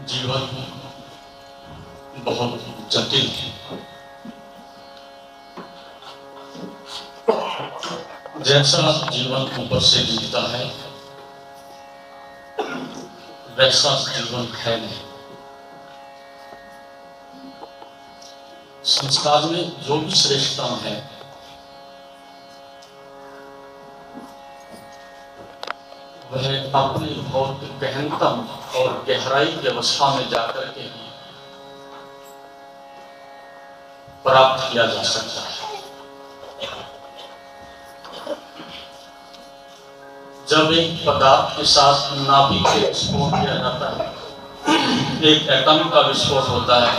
जीवन बहुत जटिल है। जैसा जीवन ऊपर से दिखता है वैसा जीवन है नहीं। संस्कार में जो भी श्रेष्ठता है वह अपनी बहुत गहनतम और गहराई की अवस्था में जाकर के ही प्राप्त किया जा सकता है। जब एक पदार्थ के साथ नाभिक के विस्फोट किया जाता है, एक एटम का विस्फोट होता है,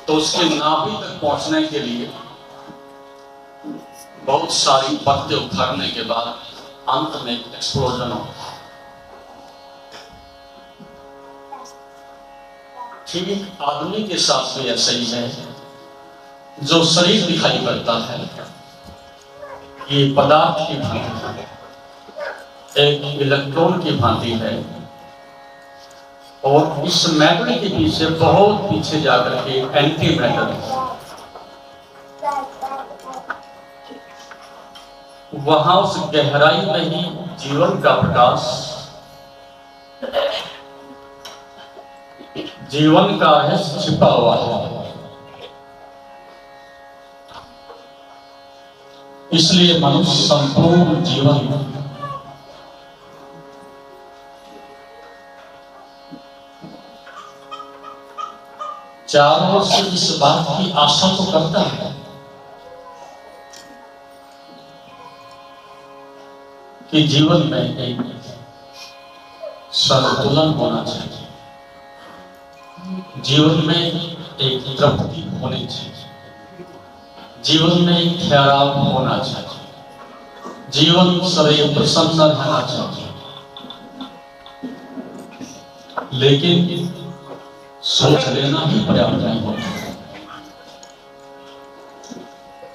तो उसके नाभि तक पहुंचने के लिए बहुत सारी परतें उखाड़ने के बाद अंत में एक एक्सप्लोजन होता है। ठीक आदमी के साथ भी ऐसा ही है। जो शरीर दिखाई पड़ता है ये पदार्थ की भांति है, एक इलेक्ट्रॉन की भांति है, और इस मैटर के पीछे बहुत पीछे जाकर के एंटी मैटर है। वहां उस गहराई में ही जीवन का प्रकाश, जीवन का रहस्य छिपा हुआ है। इसलिए मनुष्य संपूर्ण जीवन चारों ओर से इस बात की आशा तो करता है कि जीवन में एक संतुलन होना चाहिए, जीवन में एक तृप्ति होनी चाहिए, जीवन में एक ठहराव होना चाहिए, जीवन सदैव प्रसन्न रहना चाहिए। लेकिन सोच लेना ही पर्याप्त नहीं होता।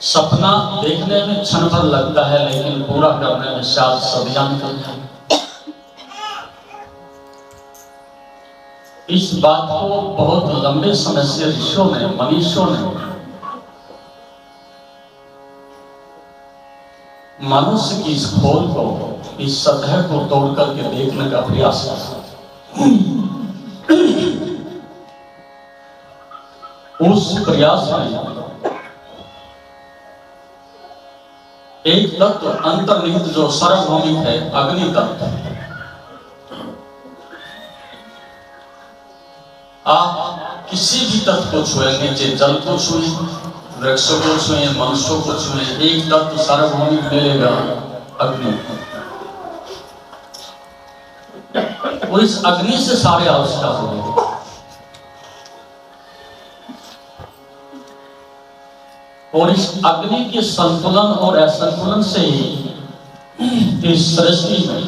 सपना देखने में क्षण भर लगता है, लेकिन पूरा करने में शायद सदियां निकलती हैं। इस बात को बहुत लंबे समय से ऋषियों ने, मनीषियों ने मनुष्य की इस खोल को, इस सतह को तोड़ करके देखने का प्रयास किया। उस प्रयास में एक तत्व अंतर्निहित जो सार्वभौमिक है, अग्नि तत्व। आप किसी भी तत्व को छुएंगे, चाहे जल को छुए, वृक्षों को छुए, मनुष्यों को छुए, एक तत्व सार्वभौमिक मिलेगा, अग्नि। वो इस अग्नि से सारे आविष्कार होंगे। और इस अग्नि के संतुलन और असंतुलन से ही इस सृष्टि में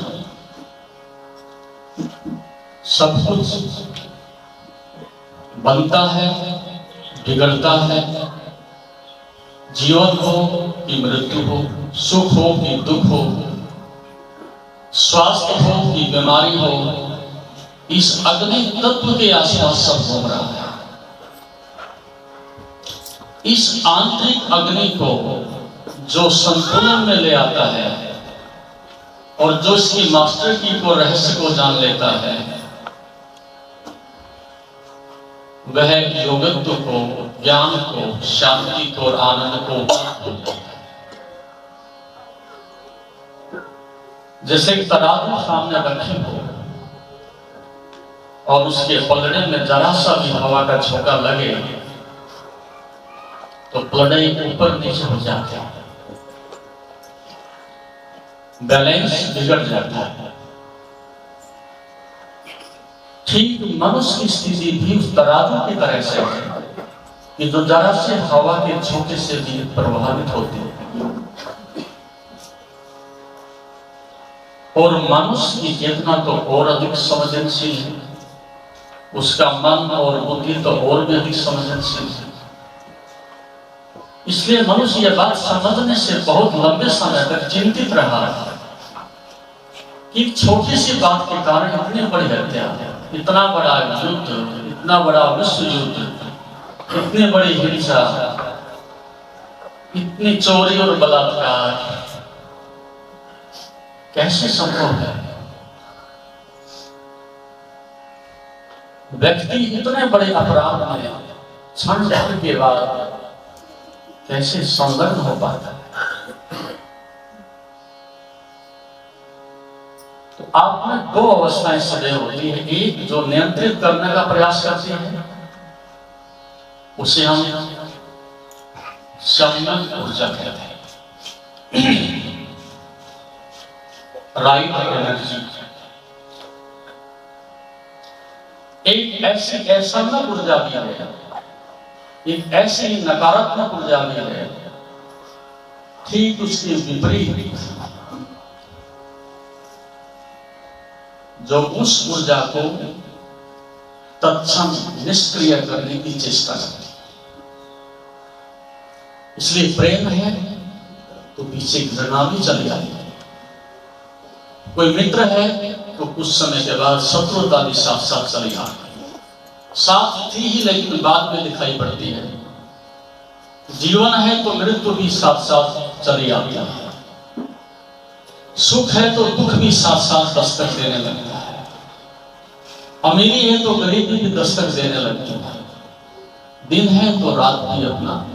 सब कुछ बनता है, बिगड़ता है। जीवन हो कि मृत्यु हो, सुख हो कि दुख हो, स्वास्थ्य हो कि बीमारी हो, इस अग्नि तत्व के आसपास सब घूम रहा है। इस आंतरिक अग्नि को जो संतुलन में ले आता है और जो इसकी मास्टर की को रहस्य को जान लेता है, वह योगत्व को, ज्ञान को, शांति को और आनंद को जैसे तराजू सामने रखे हो और उसके पलड़े में जरा सा भी हवा का झोंका लगे तो पलड़े ऊपर नीचे हो जाते हैं, बैलेंस बिगड़ जाता है। ठीक मनुष्य की स्थिति भी उस तराजू की तरह से है कि जो जरा से हवा के झोंके से भी प्रभावित होती है। और मनुष्य की चेतना तो और अधिक संवेदनशील है, उसका मन और बुद्धि तो और भी अधिक संवेदनशील है। इसलिए मनुष्य यह बात समझने से बहुत लंबे समय तक चिंतित रहा कि छोटी सी बात के कारण इतनी बड़ी हत्या, इतना बड़ा युद्ध, इतना बड़ा विश्व युद्ध, इतनी बड़ी हिंसा, इतनी चोरी और बलात्कार कैसे संभव है? व्यक्ति इतने बड़े अपराध में क्षण भर के बाद कैसे संलग्न हो पाता है? तो आप में दो अवस्थाएं सदैव होती है। एक जो नियंत्रित करने का प्रयास करती है, उसे हम संयम ऊर्जा कहते हैं, राइट एनर्जी। एक ऐसी असंयम ऊर्जा भी है, एक ऐसी नकारात्मक ऊर्जा भी है, ठीक उसके विपरीत, जो उस ऊर्जा को तत्क्षण निष्क्रिय करने की चेष्टा करती है। इसलिए प्रेम है तो पीछे घृणा भी चली जाती है। कोई मित्र है तो कुछ समय के बाद शत्रुता भी साथ साथ चली आती है। साथ थी ही लेकिन बाद में दिखाई पड़ती है। जीवन है तो मृत्यु भी साथ साथ चली आती है। सुख है तो दुख भी साथ साथ दस्तक देने लगता है। अमीरी है तो गरीबी भी दस्तक देने लगती है। दिन है तो रात भी अपना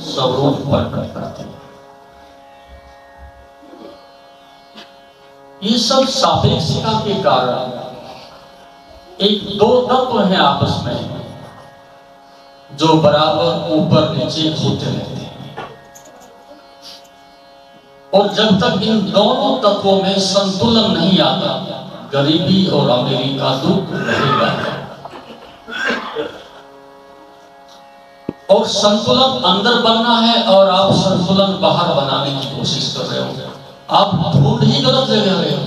स्वरूप प्रकट करती है। ये सब सापेक्षता के कारण एक दो तत्व हैं आपस में जो बराबर ऊपर नीचे होते रहते हैं, और जब तक इन दोनों तत्वों में संतुलन नहीं आता, गरीबी और अमीरी का दुख रहेगा। और संतुलन अंदर बनना है और आप संतुलन बाहर बनाने की कोशिश कर रहे हो। आप ढूंढ ही गलत जगह रहे हो।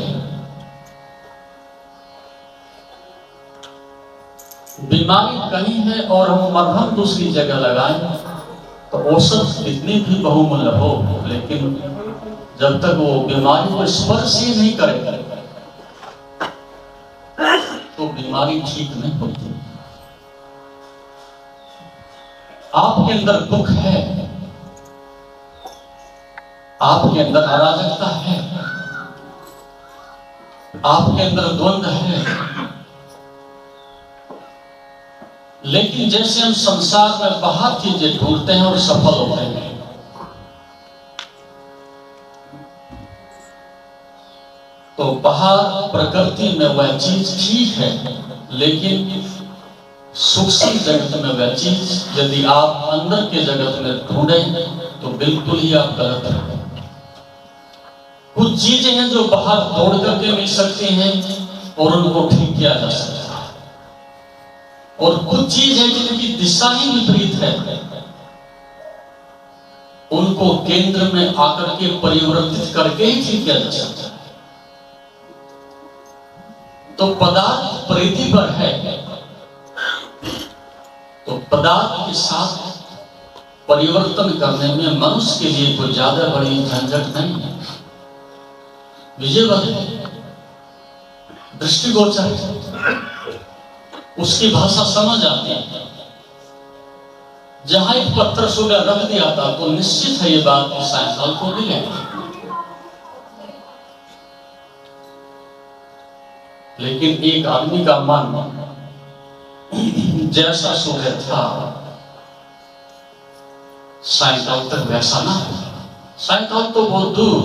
बीमारी कहीं है और हम मरहम दूसरी जगह लगाएं तो औसत कितनी भी बहुमूल्य हो, लेकिन जब तक वो बीमारी को स्पर्श ही नहीं करे तो बीमारी ठीक नहीं होती। आपके अंदर दुख है, आपके अंदर अराजकता है, आपके अंदर द्वंद्व है, लेकिन जैसे हम संसार में बाहर चीजें ढूंढते हैं और सफल होते हैं, तो बाहर प्रकृति में वह चीज ठीक है, लेकिन सूक्ष्म जगत में वह चीज यदि आप अंदर के जगत में ढूंढें तो बिल्कुल ही आप गलत हैं। कुछ चीजें हैं जो बाहर तोड़ करके मिल सकती हैं और उनको ठीक किया जा सकता है, और कुछ चीज है जिनकी दिशा ही विपरीत है, उनको केंद्र में आकर के परिवर्तित करके ही ठीक किया जा सकता है। तो पदार्थ परिधि पर है, तो पदार्थ के साथ परिवर्तन करने में मनुष्य के लिए कोई ज्यादा बड़ी झंझट नहीं है। विजयवत दृष्टिगोचर, उसकी भाषा समझ आती है। जहां एक पत्थर सुबह रख दिया था तो निश्चित है ये बात कि सायकाल को मिलेगा, लेकिन एक आदमी का मन जैसा सुबह था सायकाल तक वैसा ना हो। सायकाल तो बहुत दूर,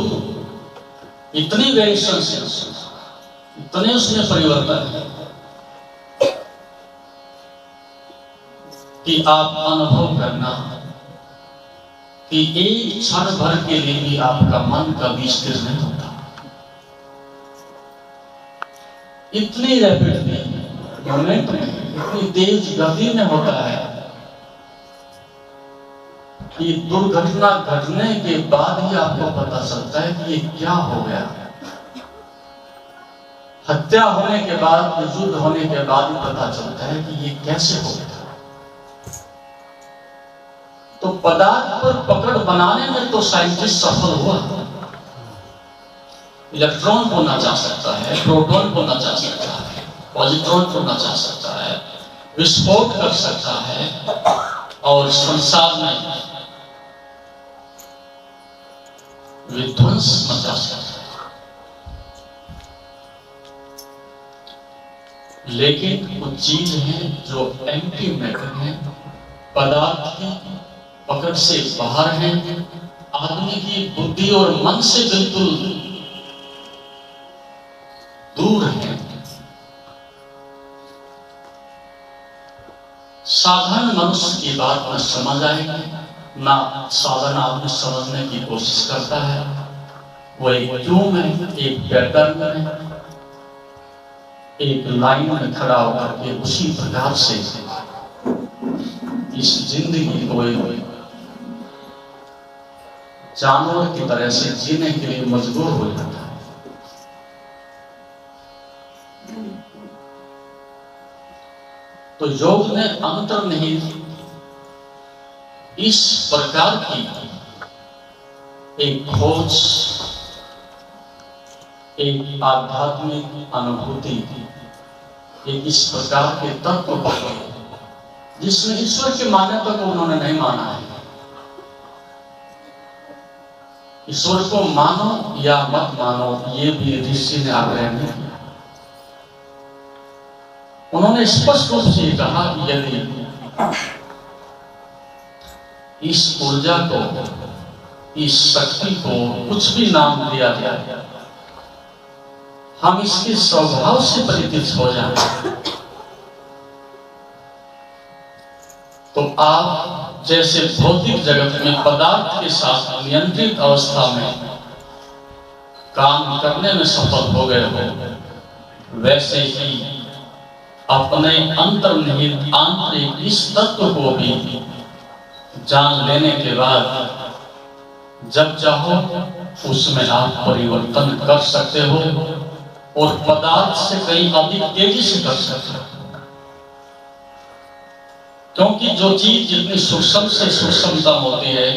इतनी वेरिएशन, इतने उसमें परिवर्तन है कि आप अनुभव करना कि एक क्षण भर के लिए भी आपका मन कभी स्थिर नहीं होता। इतनी रैपिडली मोमेंट में, इतनी तेज गति में होता है कि दुर्घटना घटने के बाद ही आपको पता चलता है कि ये क्या हो गया। हत्या होने के बाद, युद्ध होने के बाद ही पता चलता है कि ये कैसे हो गया। तो पदार्थ पर पकड़ बनाने में तो साइंटिस्ट सफल हुआ, इलेक्ट्रॉन को नचा सकता है, प्रोटॉन को नचा सकता है, पॉजिट्रॉन को नचा सकता है, विस्फोट कर सकता है और संसार में विध्वंस मचा सकता है। लेकिन कुछ चीज है जो एंटी मैटर है, पदार्थ की पकड़ से बाहर है, आदमी की बुद्धि और मन से बिल्कुल दूर है। साधारण मनुष्य की बात न समझ आएगी, ना साधारण आदमी समझने की कोशिश करता है। वो एक ट्यूब है, एक पैटर्न है, एक लाइन में खड़ा होकर के उसी प्रकार से इस जिंदगी को जानवर की तरह से जीने के लिए मजबूर हो जाता है। तो योग ने अंतर्निहित इस प्रकार की एक खोज, एक आध्यात्मिक अनुभूति, एक इस प्रकार के तत्व को जिसमें ईश्वर की मान्यता को उन्होंने नहीं माना है। ईश्वर को मानो या मत मानो, ये भी ऋषि ने आग्रह नहीं किया। उन्होंने स्पष्ट रूप से कहा कि यदि इस ऊर्जा को, इस शक्ति को कुछ भी नाम दिया जाए, हम इसके स्वभाव से परिचित हो जाए, तो आप जैसे भौतिक जगत में पदार्थ के साथ नियंत्रित अवस्था में काम करने में सफल हो गए हो, वैसे ही अपने अंतर्निहित आंतरिक इस तत्व को भी जान लेने के बाद जब चाहो उसमें आप परिवर्तन कर सकते हो और पदार्थ से कहीं अधिक तेजी से कर सकते हो। क्योंकि जो चीज जितनी सूक्ष्म से सूक्ष्मतम होती है,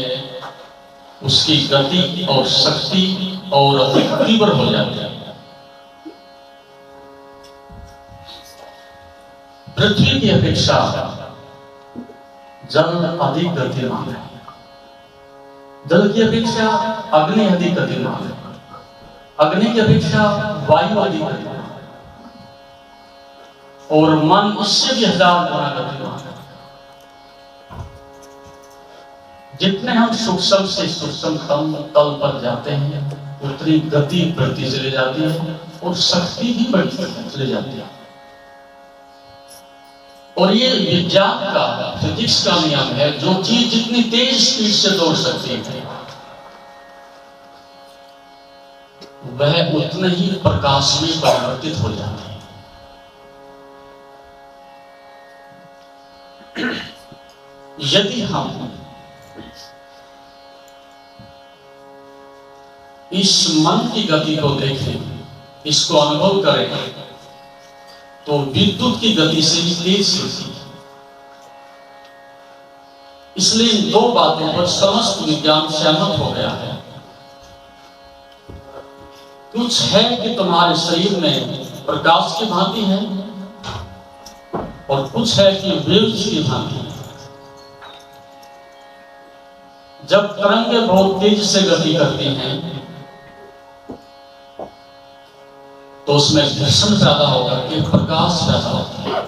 उसकी गति और शक्ति और अधिक तीव्र हो जाती है। पृथ्वी की अपेक्षा जल अधिक गतिमान है, जल की अपेक्षा अग्नि अधिक गतिमान है, अग्नि की अपेक्षा वायु अधिक गतिमान है, और मन उससे भी 1000 गुना गतिमान है। जितने हम सूक्ष्म से सूक्ष्मतम तल पर जाते हैं, उतनी गति बढ़ती चली जाती है और शक्ति भी बढ़ती चली जाती है। और ये विज्ञान का, फिजिक्स का नियम है, जो चीज जितनी तेज स्पीड से दौड़ सकती है, वह उतने ही प्रकाश में परिवर्तित हो जाती है। यदि हम इस मन की गति को देखें, इसको अनुभव करें, तो विद्युत की गति से भी तेज होती है। इसलिए इन दो बातों पर समस्त विज्ञान सहमत हो गया है। कुछ है कि तुम्हारे शरीर में प्रकाश की भांति है और कुछ है कि वेव्स की भांति है। जब तरंगें बहुत तेज से गति करती हैं तो उसमें घर्षण पैदा होकर के प्रकाश पैदा होता है।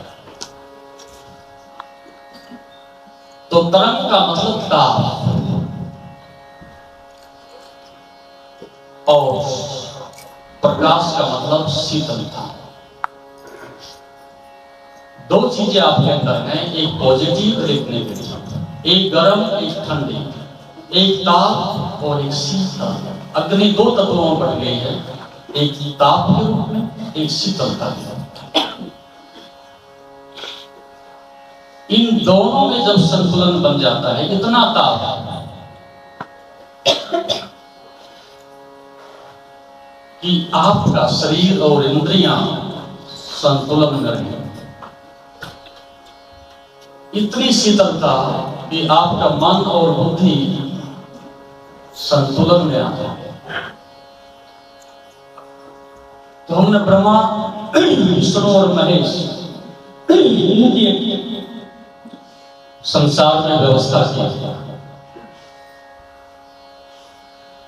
तो तरंग का मतलब ताप और प्रकाश का मतलब शीतलता। दो चीजें आपके अंदर हैं, एक पॉजिटिव और एक नेगेटिव, एक गर्म एक ठंडी, एक ताप और एक शीतल। अग्नि दो तत्वों में बढ़ गई है, एक ताप के रूप में, एक शीतलता के रूप में। इन दोनों में जब संतुलन बन जाता है, इतना ताप कि आपका शरीर और इंद्रियां संतुलन में रहें, इतनी शीतलता कि आपका मन और बुद्धि संतुलन में आ जाए। तो हमने ब्रह्मा, विष्णु और महेश इनकी संसार में व्यवस्था की।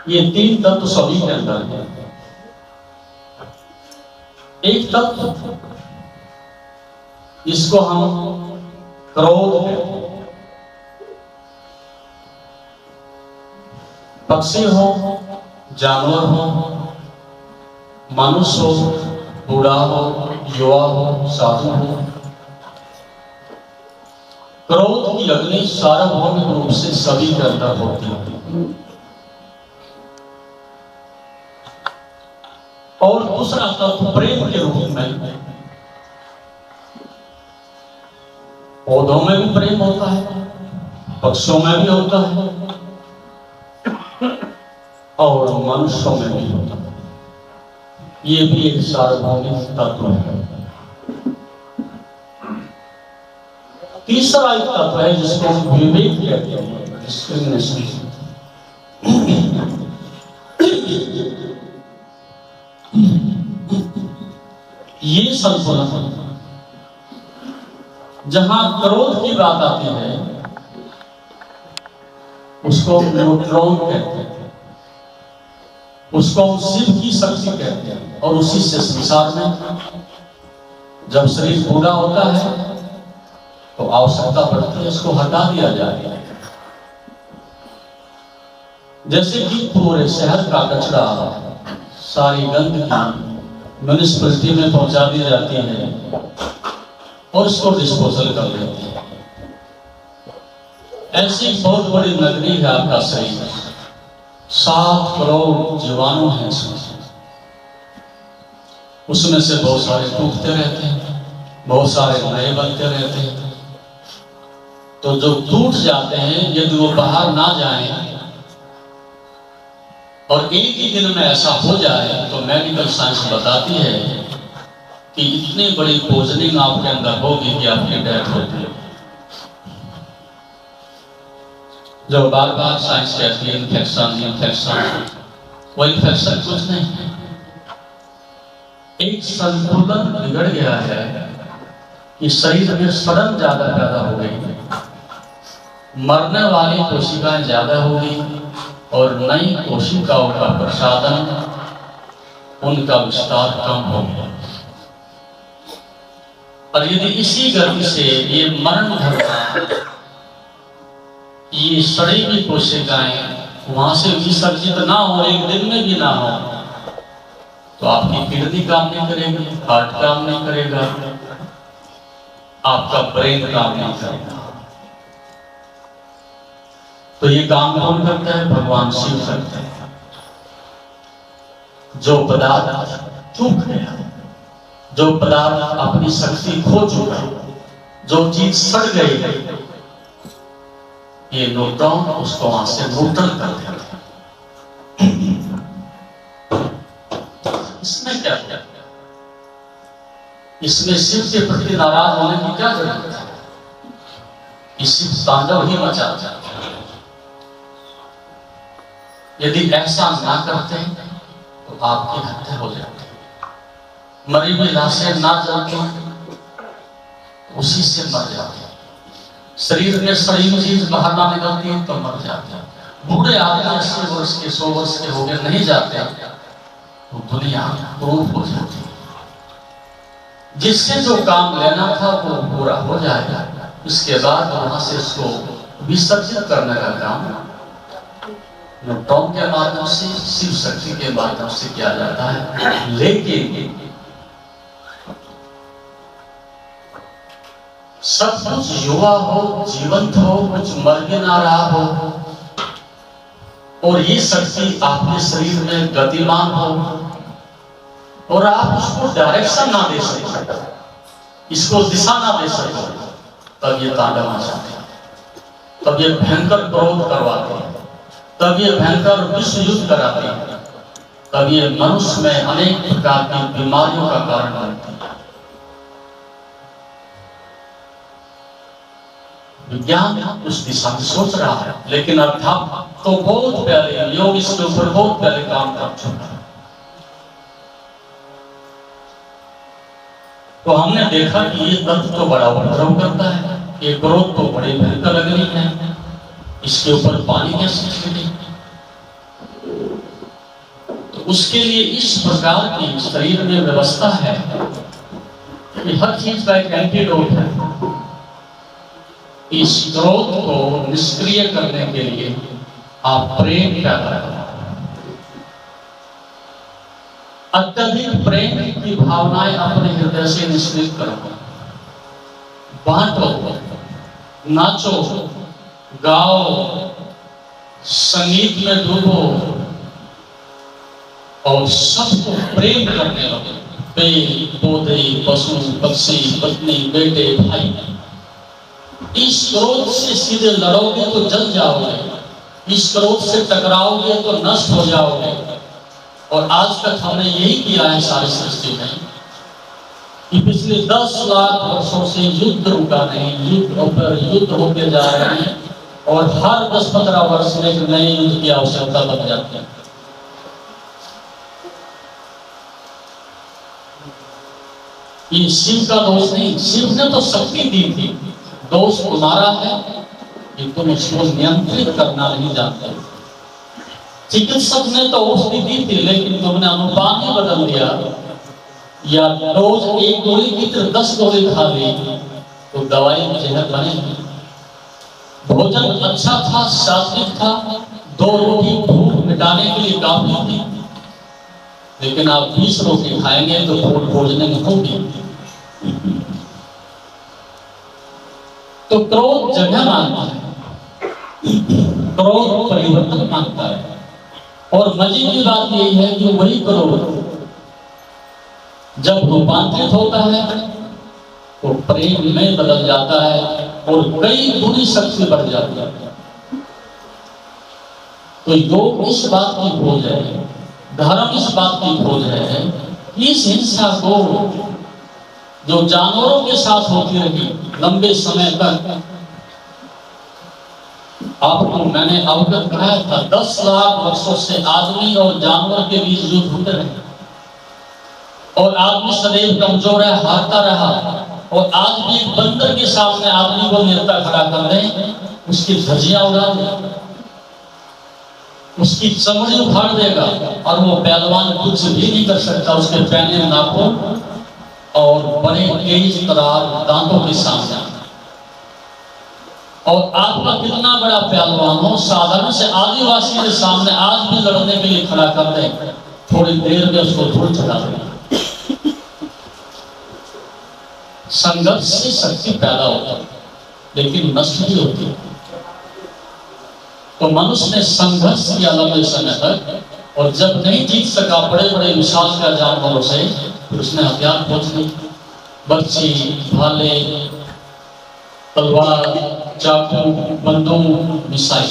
ये तीन तत्व सभी के अंदर है। एक तत्व इसको हम क्रोध, पक्षी हो, जानवर हो, मनुष्य हो, बूढ़ा हो, युवा हो, साधु हो, क्रोध की अग्नि सार्वभौमिक रूप से सभी के अंदर होती है। और दूसरा तत्व प्रेम के रूप में, पौधों में भी प्रेम होता है, पक्षियों में भी होता है और मनुष्यों में भी होता है। ये भी एक सार्वभौमिक तत्व है। तीसरा एक तत्व है जिसको विवेक कहते हैं, डिस्क्रिमिनेशन। ये संतुलन, जहां क्रोध की बात आती है उसको न्यूट्रॉन कहते हैं, उसको शिव की शक्ति कहते हैं। और उसी से संसार में जब शरीर बूढ़ा होता है तो आवश्यकता पड़ती है इसको हटा दिया जाए। जैसे कि पूरे शहर का कचरा, सारी गंदगी म्युनिसिपैलिटी में पहुंचा दी जाती है और इसको डिस्पोजल कर देते हैं। ऐसी बहुत बड़ी नगरी है आपका शरीर, 7 करोड़ जीवाणु हैं उसमें से बहुत सारे टूटते रहते हैं, बहुत सारे नए बनते रहते हैं। तो जो टूट जाते हैं यदि वो बाहर ना जाए और एक ही दिन में ऐसा हो जाए तो मेडिकल साइंस बताती है कि इतनी बड़ी पोजनिंग आपके अंदर होगी कि आपकी डेथ होती है। जो बार बार साइंस कहती है इन्फेक्शन इन्फेक्शन, वो इन्फेक्शन कुछ नहीं है, एक संतुलन बिगड़ गया है कि शरीर में सड़न ज्यादा पैदा हो गई, मरने वाली कोशिकाएं ज्यादा होगी और नई कोशिकाओं का प्रसादन, उनका विस्तार कम हो गया। और यदि इसी गति से ये मरण धर्म, ये सड़ी हुई कोशिकाएं वहां से विसर्जित ना हो, एक दिन में भी ना हो, तो आपकी किडनी काम नहीं करेगी, हार्ट काम नहीं करेगा, आपका ब्रेन काम नहीं करेगा। तो ये काम कौन करता है? भगवान शिव करते हैं। जो पदार्थ चूक गया, जो पदार्थ अपनी शक्ति खो चुका, जो चीज सड़ गई, ये न्यूट्रॉन उसको वहां से न्यूट्रल कर देता है। इसमें क्या है? इसमें शिव के प्रति नाराज होने की क्या जरूरत है? इसी तांडव ही मचा जाता है। यदि ऐसा ना करते तो आपकी हत्या हो जाती, मरी हुई लाशें ना जलती उसी से मर जाते, शरीर में सड़ी हुई चीज बाहर ना निकलती तो मर जाते। बूढ़े आदमी 80 वर्ष के 100 वर्ष के हो गए नहीं जाते तो दुनिया क्रूर हो जाती। जिससे जो काम लेना था वो पूरा हो जाएगा, इसके बाद वहां से उसको विसर्जित करने का काम न्यूट्रॉन के माध्यम से, शिव शक्ति के माध्यम से किया जाता है। लेकिन सब कुछ युवा हो, जीवंत हो, कुछ मर के ना रहा हो, और ये शक्ति आपके शरीर में गतिमान हो और आप उसको डायरेक्शन ना दे सको, इसको दिशा ना दे सको, तब ये तांडव मचाते हैं, तब ये भयंकर क्रोध करवाते हैं, तब ये भयंकर विश्व युद्ध कराते हैं, तब ये मनुष्य में अनेक प्रकार की बीमारियों का कारण बनती है। विज्ञान उस दिशा में सोच रहा है, लेकिन अध्यात्म तो बहुत पहले, योग इसके ऊपर बहुत पहले काम कर चुका है। तो हमने देखा कि ये तत्व तो बड़ा उपद्रव करता है, ये क्रोध तो बड़ी भयंकर लग रही है, इसके ऊपर पानी कैसे छिड़के। तो उसके लिए इस प्रकार की शरीर में व्यवस्था है कि हर चीज का एक एंटीडोट है। इस क्रोध को निष्क्रिय करने के लिए आप प्रेम पैदा करें। अत्यधिक प्रेम की भावनाएं अपने हृदय से निष्क्रिय करो, बांटो, नाचो, गाओ, संगीत में डूबो और सबको प्रेम करने लगो। पेड़ पौधे, पशु पक्षी, पत्नी, बेटे, भाई। इस क्रोध से सीधे लड़ोगे तो जल जाओगे, इस क्रोध से टकराओगे तो नष्ट हो जाओगे। और आज तक हमने यही किया है सारी सृष्टि में कि पिछले 10 लाख वर्षों से युद्ध रुका नहीं, युद्ध पर युद्ध होते जा रहे हैं और हर 10-15 वर्ष में एक नए युद्ध की आवश्यकता बन जाती है। ये शिव का दोष नहीं, शिव ने तो शक्ति दी थी, दोष तुम्हारा है कि तुम उसको नियंत्रित करना नहीं जानते। चिकित्सक ने तो औषधि दी थी लेकिन तुमने अनुपात ही बदल दिया, या रोज एक गोली की तरह 10 गोली खा ली तो दवाई जहर बनेगी। भोजन अच्छा था, सात्विक था, 2 रोटी भूख मिटाने के लिए काफी थी, लेकिन आप 20 रोटी खाएंगे तो भूख भोजन में होगी। तो क्रोध जगह मांगता है, क्रोध परिवर्तन मांगता है। और मजे की बात यही है कि वही क्रोध जब रूपांतरित होता है तो प्रेम में बदल जाता है और कई गुनी शक्ति बढ़ जाती है। तो योग इस बात की खोज है, धर्म इस बात की खोज है, इस हिंसा को जो जानवरों के साथ होती रही लंबे समय तक, आपको मैंने अवगत कराया था, 10 लाख वर्षों से आदमी और जानवर के बीच युद्ध होते रहे और आदमी सदैव कमजोर है, हारता रहा। और आज भी एक बंदर के सामने आदमी को नेता खड़ा कर दे, उसकी धज्जियां उड़ा दे, उसकी चमड़ी उखाड़ देगा और वो पहलवान कुछ भी नहीं कर सकता। उसके पैने नाखून और बड़े तेज तरार दांतों के सामने। और आपका कितना बड़ा पहलवान हो, साधारण से आदिवासी के सामने आज भी लड़ने के लिए खड़ा कर दे, थोड़ी देर में उसको धूल चढ़ा देगा। संघर्ष से शक्ति पैदा होती है लेकिन नष्ट भी होती है। तो मनुष्य ने संघर्ष किया लंबे समय तक और जब नहीं जीत सका बड़े बड़े विशालकाय जानवरों से, फिर उसने हथियार खोज ली, बर्छी, भाले, तलवार, चाकू, बंदूक, मिसाइल।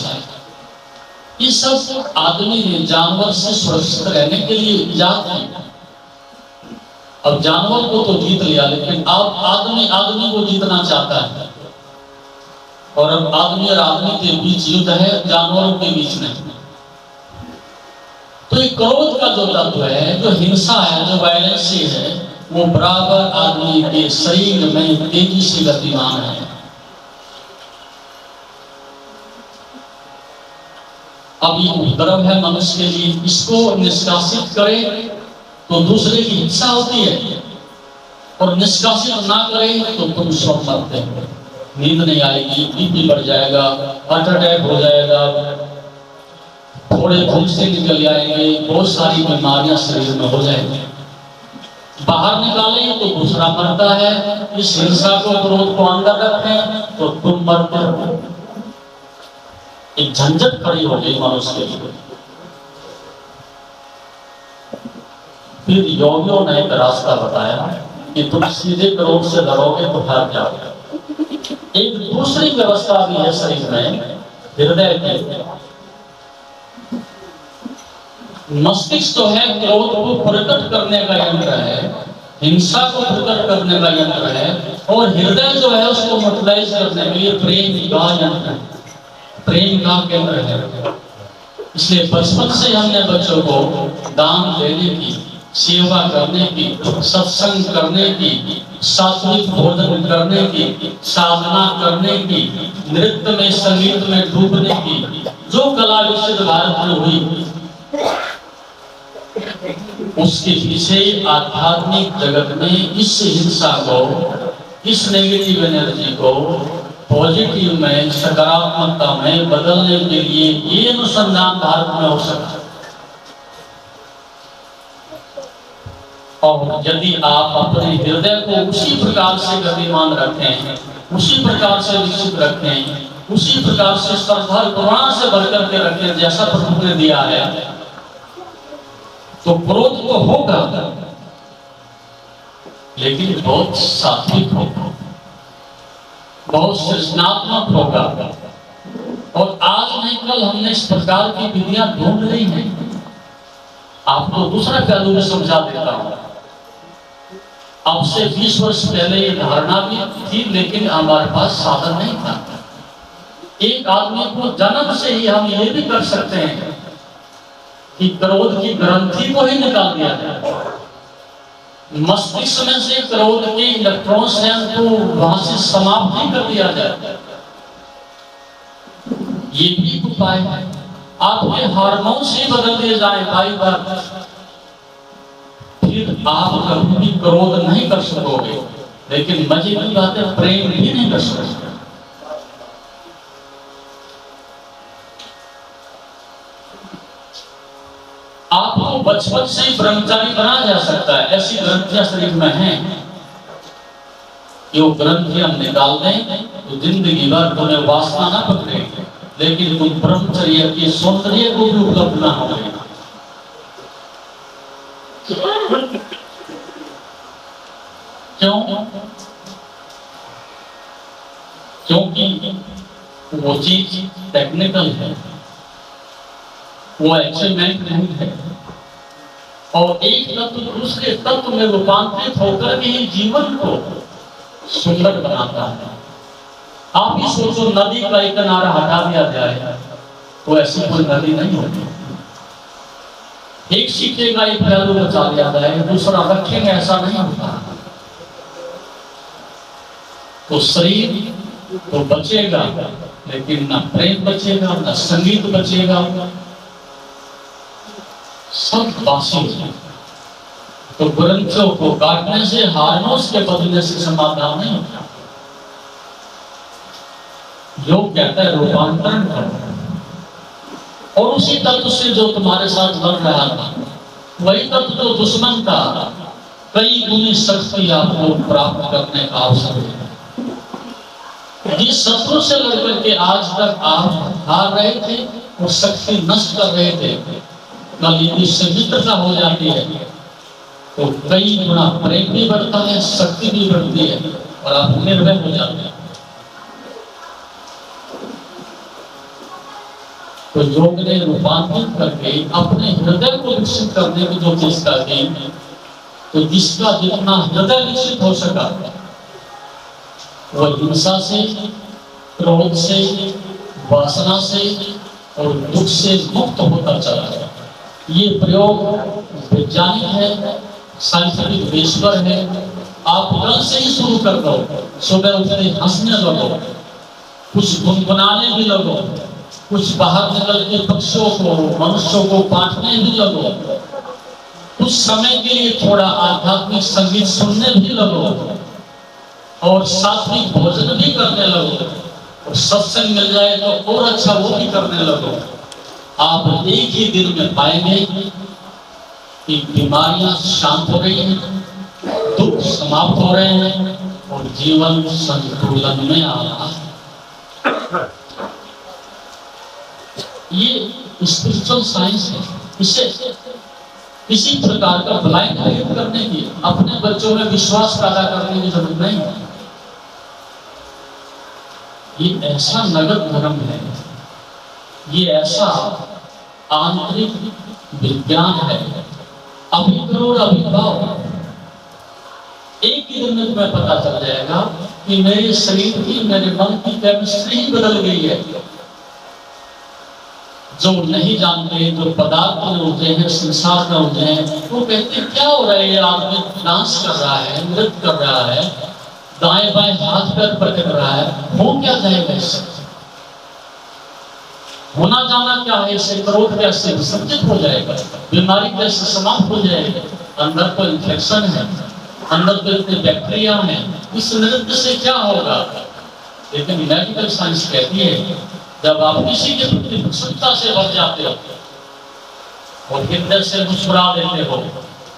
ये सब आदमी ने जानवर से सुरक्षित रहने के लिए इजाद की। अब जानवर को तो जीत लिया लेकिन अब आदमी को जीतना चाहता है और अब आदमी और आदमी के बीच युद्ध है, जानवरों के बीच नहीं। तो ये क्रोध का जो तत्व है, जो हिंसा है, जो वायलेंस है, वो बराबर आदमी के शरीर में तेजी से गतिमान है। अब ये उपद्रव है मनुष्य के लिए, इसको निष्कासित करे तो दूसरे की हिंसा होती है और निष्कासित ना करे तो तुम सब मरते हो। नींद नहीं आएगी, बीपी बढ़ जाएगा, हार्ट अटैक हो जाएगा, थोड़े फुंसे निकल जाएंगे, बहुत सारी बीमारियां शरीर में हो जाएंगी। बाहर निकालें तो दूसरा मरता है। इस हिंसा को, क्रोध को अंदर रखें तो तुम मरते हो। एक झंझट खड़ी हो गई मनुष्य के लिए। फिर योगियों ने एक रास्ता बताया कि तुम सीधे क्रोध से लड़ोगे तो हार जाओगे। एक दूसरी व्यवस्था भी है शरीर में, हृदय की। मस्तिष्क तो है, क्रोध को प्रकट करने का यंत्र है, हिंसा को प्रकट करने का यंत्र है, और हृदय जो है उसको मोटलाइज करने के लिए प्रेम का यंत्र है, प्रेम का केंद्र है। इसलिए बचपन से हमने बच्चों को दान देने की सेवा करने की, सत्संग करने की, सात्विक भोजन करने की, साधना करने की, नृत्य में संगीत में डूबने की जो कला विकसित भारत में हुई, उसके पीछे आध्यात्मिक जगत में इस हिंसा को, इस नेगेटिव एनर्जी को पॉजिटिव में, सकारात्मकता में बदलने के लिए ये अनुसंधान भारत में हो सकता है। और यदि आप अपने हृदय को उसी प्रकार से गतिमान रखें, उसी प्रकार से विकसित रखें, उसी प्रकार से श्रद्धा करुणा से भरकर के रखें जैसा प्रभु ने दिया है, तो क्रोध तो होगा लेकिन बहुत सात्विक होगा, बहुत सृजनात्मक होगा। और आज नहीं कल हमने इस प्रकार की विधियां ढूंढ ली हैं। आपको दूसरा पहलू में समझा देता हूं। अब से 20 वर्ष पहले ये धारणा भी थी, लेकिन हमारे पास साधन नहीं था। एक आदमी को जन्म से ही हम ये भी कर सकते हैं कि क्रोध की ग्रंथि को ही निकाल दिया जाए, मस्तिष्क में से क्रोध के इलेक्ट्रॉन्स हैं तो वहां से समाप्त ही कर दिया जाए। ये भी उपाय है। आपके हार्मोन्स ही बदल दिए जाए भाई बात, फिर आप कभी भी क्रोध नहीं कर सकोगे। लेकिन मजे की बात है, प्रेम भी नहीं कर सकते। आपको बचपन से ही ब्रह्मचारी बनाया जा सकता है। ऐसी ग्रंथियां शरीर में हैं कि वो ग्रंथियां हम निकाल दें तो जिंदगी भर तुम्हें वासना ना पकड़ेगी, लेकिन तुम ब्रह्मचर्य के सौंदर्य को भी उपलब्ध ना हो। क्यों? क्योंकि वो चीज टेक्निकल है, वो एक्सपेरिमेंट नहीं है, और एक तत्व दूसरे तत्व में रूपांतरित होकर के ही जीवन को सुंदर बनाता है। आप ही सोचो, नदी का एक किनारा हटा दिया जाए तो ऐसी कोई नदी नहीं होती। एक सिक्के का एक पहलू बचा दिया जाए, दूसरा रखेंगे, ऐसा नहीं होता। तो शरीर तो बचेगा, लेकिन ना प्रेम बचेगा, ना संगीत बचेगा, सब बासी। तो ग्रंथों को काटने से, हार्मोन्स के बदलने से समाधान नहीं होता। योग कहता है रूपांतरण करो, और उसी तत्व से जो तुम्हारे साथ लड़ रहा था, वही तत्व जो दुश्मन था, कई गुनी शक्ति आपको प्राप्त करने का अवसर है। जिस शत्रु से लड़कर के आज तक आप हार रहे थे और शक्ति नष्ट कर रहे थे, कल यदि से मित्रता हो जाती है तो कई गुना प्रेम भी बढ़ता है, शक्ति भी बढ़ती है, और आप निर्भय हो जाते हैं। तो योग ने रूपांतरित करके अपने हृदय को विकसित करने की जो चेष्टा की, तो जिसका जितना हृदय विकसित हो सका, वह हिंसा से, क्रोध से, वासना से और दुख से मुक्त होता चला है। ये प्रयोग वैज्ञानिक है, साइंटिफिक पेशवर है। आप कल से ही शुरू कर दो, सुबह उठते हंसने लगो, कुछ गुनगुनाने भी लगो, कुछ बाहर निकल के पक्षियों को, मनुष्यों को बांटने भी लगो, कुछ समय के लिए थोड़ा आध्यात्मिक संगीत सुनने भी लगो, और सात्विक भोजन भी करने लगो, और सत्संग मिल जाए तो और अच्छा वो भी करने लगो। आप एक ही दिन में पाएंगे कि बीमारियां शांत हो रही हैं, दुख समाप्त हो रहे हैं, और जीवन संतुलन में आ रहा है। ये स्पिरिचुअल साइंस है। इसे किसी प्रकार का ब्लाइंड फेथ करने की, अपने बच्चों में विश्वास पैदा करने की जरूरत नहीं है। ये ऐसा नगद धर्म है, ये ऐसा आंतरिक विज्ञान है। अभिप्रो और अभिभाव एक ही दिन में तुम्हें पता चल जाएगा कि मेरे शरीर की, मेरे मन की केमिस्ट्री ही बदल गई है। जो नहीं जानते, जो पदार्थ में होते हैं, संसार में होते हैं, वो कहते हैं क्या हो रहा है, ये आदमी डांस कर रहा है, नृत्य कर रहा है, दाएं बाएं हाथ पैर पकड़ रहा है, हो क्या जाएगा इससे? होना जाना क्या है इससे? क्रोध कैसे विसर्जित हो जाएगा, बीमारी कैसे समाप्त हो जाएगी, अंदर कोई इन्फेक्शन है, अंदर कोई बैक्टीरिया है, इस नृत्य से क्या होगा? लेकिन मेडिकल साइंस कहती है जब आप किसी के प्रति प्रसन्नता से भर जाते हो और हृदय से मुस्कुरा देते हो,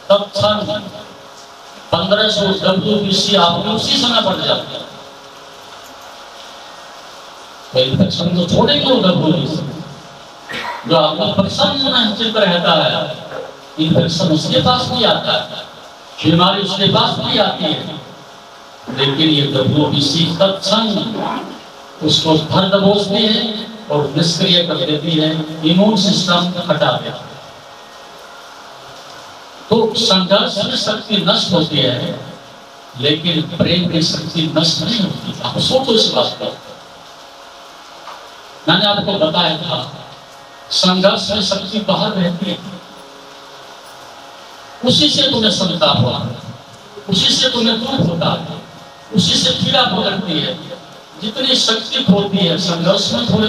तब क्षण 1500 WBC आपको उसी समय बढ़ जाते हैं। तो इन्फेक्शन तो छोड़ेंगे वो WBC, जो आपका प्रसन्न चित्त रहता है, इन्फेक्शन उसके पास भी आता है, बीमारी उसके पास भी आती है, लेकिन ये WBC तत्क्षण उसको भर दबोचती है और निष्क्रिय कर देती है, इम्यून सिस्टम हटा देती है। तो संघर्ष में शक्ति नष्ट होती है, लेकिन प्रेम की शक्ति नष्ट नहीं होती। आप सोचो इस बात पर। मैंने आपको बताया था संघर्ष में शक्ति बाहर रहती है, उसी से तुम्हें संताप हुआ, उसी से तुम्हें दुख होता है, उसी से पीड़ा पकड़ती है। जितनी शक्ति खोती है संघर्ष में खोए,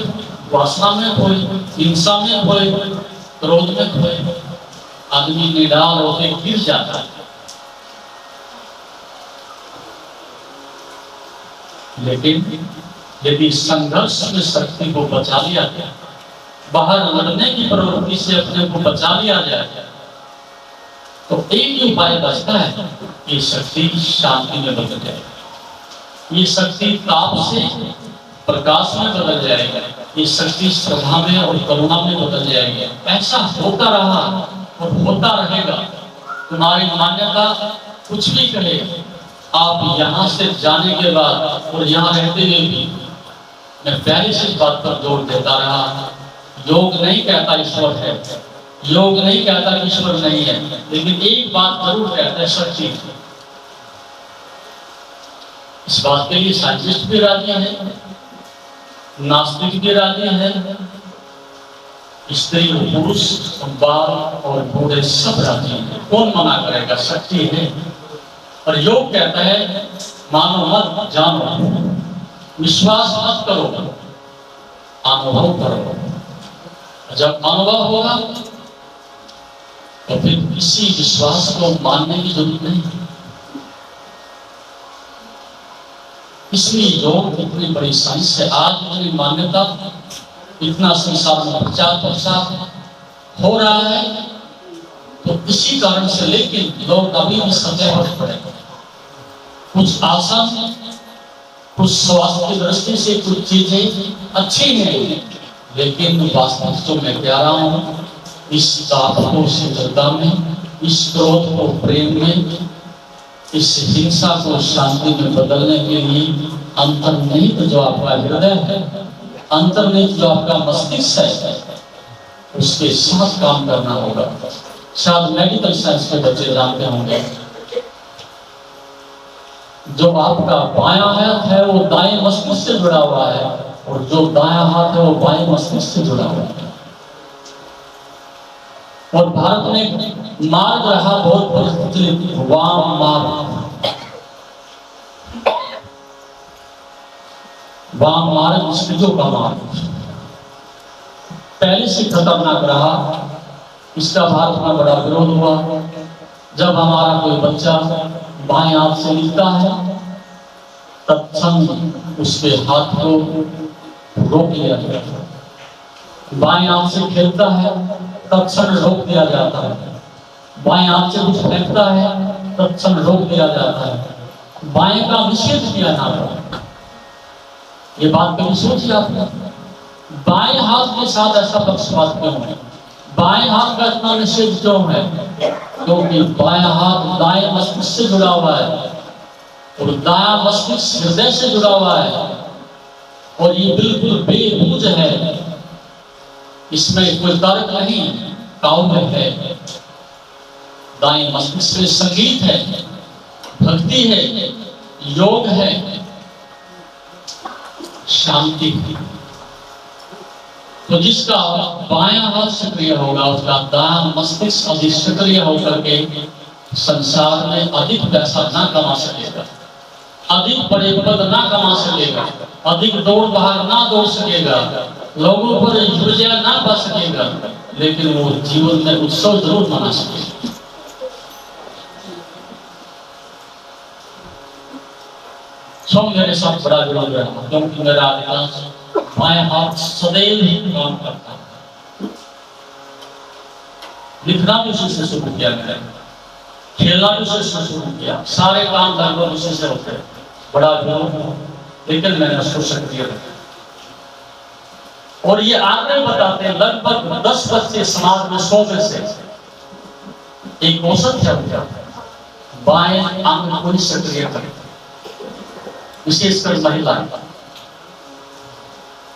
वासना में खोए, हिंसा में खोए, क्रोध में खोए, आदमी निडाल होकर गिर जाता है। लेकिन यदि संघर्ष में शक्ति को बचा लिया जाए, बाहर लड़ने की प्रवृत्ति से अपने को बचा लिया जाए, तो एक ही उपाय बचता है कि शक्ति शांति में बदल जाए, ये शक्ति ताप से प्रकाश में बदल जाएगा, ये शक्ति श्रद्धा में और करुणा में बदल जाएगी। ऐसा होता रहा और होता रहेगा। तुम्हारी मान्यता कुछ भी कहे, आप यहाँ से जाने के बाद और यहाँ रहते हुए भी मैं पहले से इस बात पर जोर देता रहा, योग नहीं कहता ईश्वर है, योग नहीं कहता ईश्वर नहीं है, लेकिन एक बात जरूर कहता है सच्ची। इस बात के लिए साइंटिस्ट भी राजी हैं, नास्तिक भी राजी हैं, स्त्री पुरुष बाल और बूढ़े सब राजी हैं। कौन मना करेगा? सच्ची है। और योग कहता है मानो मत जानो, विश्वास मत करो, अनुभव करो। जब अनुभव होगा तो फिर किसी विश्वास को मानने की जरूरत नहीं। इसलिए योग इतनी बड़ी साइंस है। आज इतनी मान्यता, इतना संसार में प्रचार प्रसार हो रहा है, तो इसी कारण से। लेकिन लोग अभी भी सदैव पड़े, कुछ आसन, कुछ स्वास्थ्य की दृष्टि से कुछ चीजें अच्छी हैं, लेकिन वास्तव जो मैं कह रहा हूँ, इस ताप को शीतलता में, इस क्रोध को प्रेम में, इस हिंसा को शांति में बदलने के लिए अंतर्निहित जो आपका हृदय है, अंतर्निहित जो आपका मस्तिष्क है, उसके साथ काम करना होगा। शायद मेडिकल साइंस के बच्चे जानते होंगे, जो आपका बायां हाथ है वो दाएं मस्तिष्क से जुड़ा हुआ है, और जो दायां हाथ है वो बाएं मस्तिष्क से जुड़ा हुआ है। और भारत में मार्ग रहा बहुत प्रचलित, वाम मार्ग। वाम मार्ग स्त्रियों का मार्ग पहले से खतरनाक रहा। इसका भारत में बड़ा विरोध हुआ। जब हमारा कोई बच्चा बाएं हाथ से लिखता है, तत्क्षण उसके हाथ को रोक लिया जाता है। बाएं हाथ से खेलता है, तत्क्षण रोक दिया जाता है। बाएं हाथ से कुछ फेंकता है, तत्क्षण रोक दिया जाता है। बाएं का निषेध किया जाता है। ये बात कभी सोची आपने? बाएं हाथ के साथ ऐसा पक्षपात क्यों है? बाएं हाथ का इतना निषेध क्यों है? क्योंकि बाएं हाथ दाएं मस्तिष्क से जुड़ा हुआ है, और दायां मस्तिष्क हृदय से जुड़ा हुआ है, और ये बिल्कुल बेबूझ है। इसमें कोई तर्क नहीं, काव्य है। दाएं मस्तिष्क में संगीत है, भक्ति है, योग है, शांति है। तो जिसका बायां हाथ सक्रिय होगा उसका दायां मस्तिष्क अधिक सक्रिय होकर के संसार में अधिक पैसा ना कमा सकेगा, अधिक बड़े पद ना कमा सकेगा, अधिक दौड़ भाग ना दौड़ सकेगा, लोगों पर विजय ना पा सकेगा, लेकिन वो जीवन में उत्सव जरूर मना सकेगा। मेरे साथ बड़ा विरोध है क्योंकि मेरा अधिकांश बाएं हाथ सदैव ही काम करता है। लिखना भी उसी से शुरू किया मैंने, खेलना भी उसी से शुरू किया, सारे काम लगभग उसी से होते हैं। बड़ा विरोध, लेकिन मैंने उसको सक्रिय रखा। और ये आंकड़े बताते हैं लगभग 10 बच्चे समाज में 100 में से एक औसत है बाएं अंग को सक्रिय करें, विशेषकर महिला।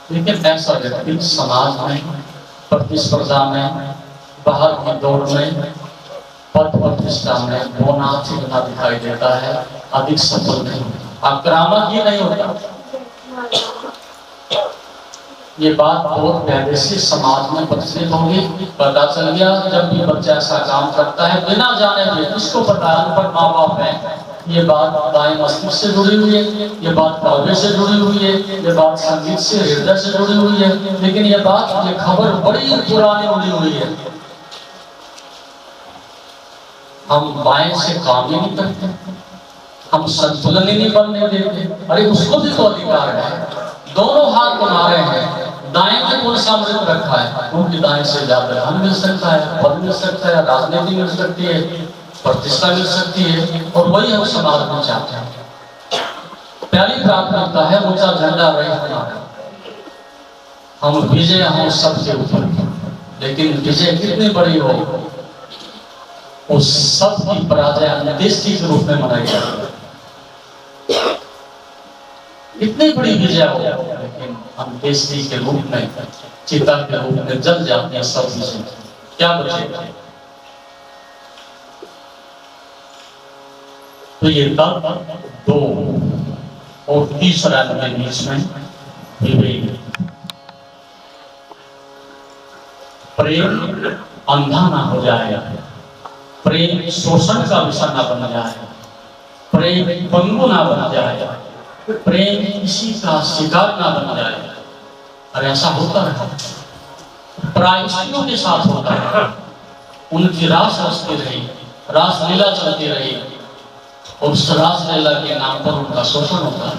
लेकिन ऐसा व्यक्ति समाज में प्रतिस्पर्धा में, बाहर की दौड़ में, पद प्रतिष्ठा में बोना चिकना दिखाई देता है, अधिक सफल नहीं होता, आक्रामक ही नहीं होता। ये बात बहुत पहले से समाज में प्रचलित होगी। पता चल गया जब भी बच्चा ऐसा काम करता है बिना जाने भी, उसको पता अनपढ़ माँ बाप है, ये बात दाएं मस्तिष्क से जुड़ी हुई है, ये बात कौवे से जुड़ी हुई है, ये बात संगीत से, हृदय से जुड़ी हुई है, लेकिन ये खबर बड़ी पुरानी जुड़ी हुई है। हम बाएं से काम ही नहीं करते, हम संतुलन ही नहीं बनने देते। अरे उसको भी तो अधिकार है, दोनों हाथ बना रहे हैं, दाएं में कौन सा अमृत रखा है, क्योंकि दाएं से ज्यादा धन मिल सकता है, पद मिल सकता है, राजनीति मिल सकती है, प्रतिष्ठा मिल सकती है, और वही हम समाज में चाहते हैं। पहली प्राथमिकता है ऊंचा झंडा रहे हमारा, हम विजय हों सबके ऊपर, लेकिन विजय कितनी बड़ी हो उस सब की पराजय अंत्येष्टि के रूप में मनाई जाती है। इतनी बड़ी विजय हो लेकिन अंत्येष्टि के रूप में, चिता के रूप में जल जाते हैं सब विजय, क्या बचेगा? तो ये तब 2 और 3 के बीच में विवेक, प्रेम अंधा ना हो जाए, प्रेम शोषण का विषय ना बन जाए, प्रेम पंगु ना बन जाए, प्रेम किसी का शिकार ना बन जाए। और ऐसा होता है प्रायश्चियों के साथ होता है, उनकी रास रचती रही, रास लीला चलती रही, और उस रास लीला के नाम पर उनका शोषण होता है।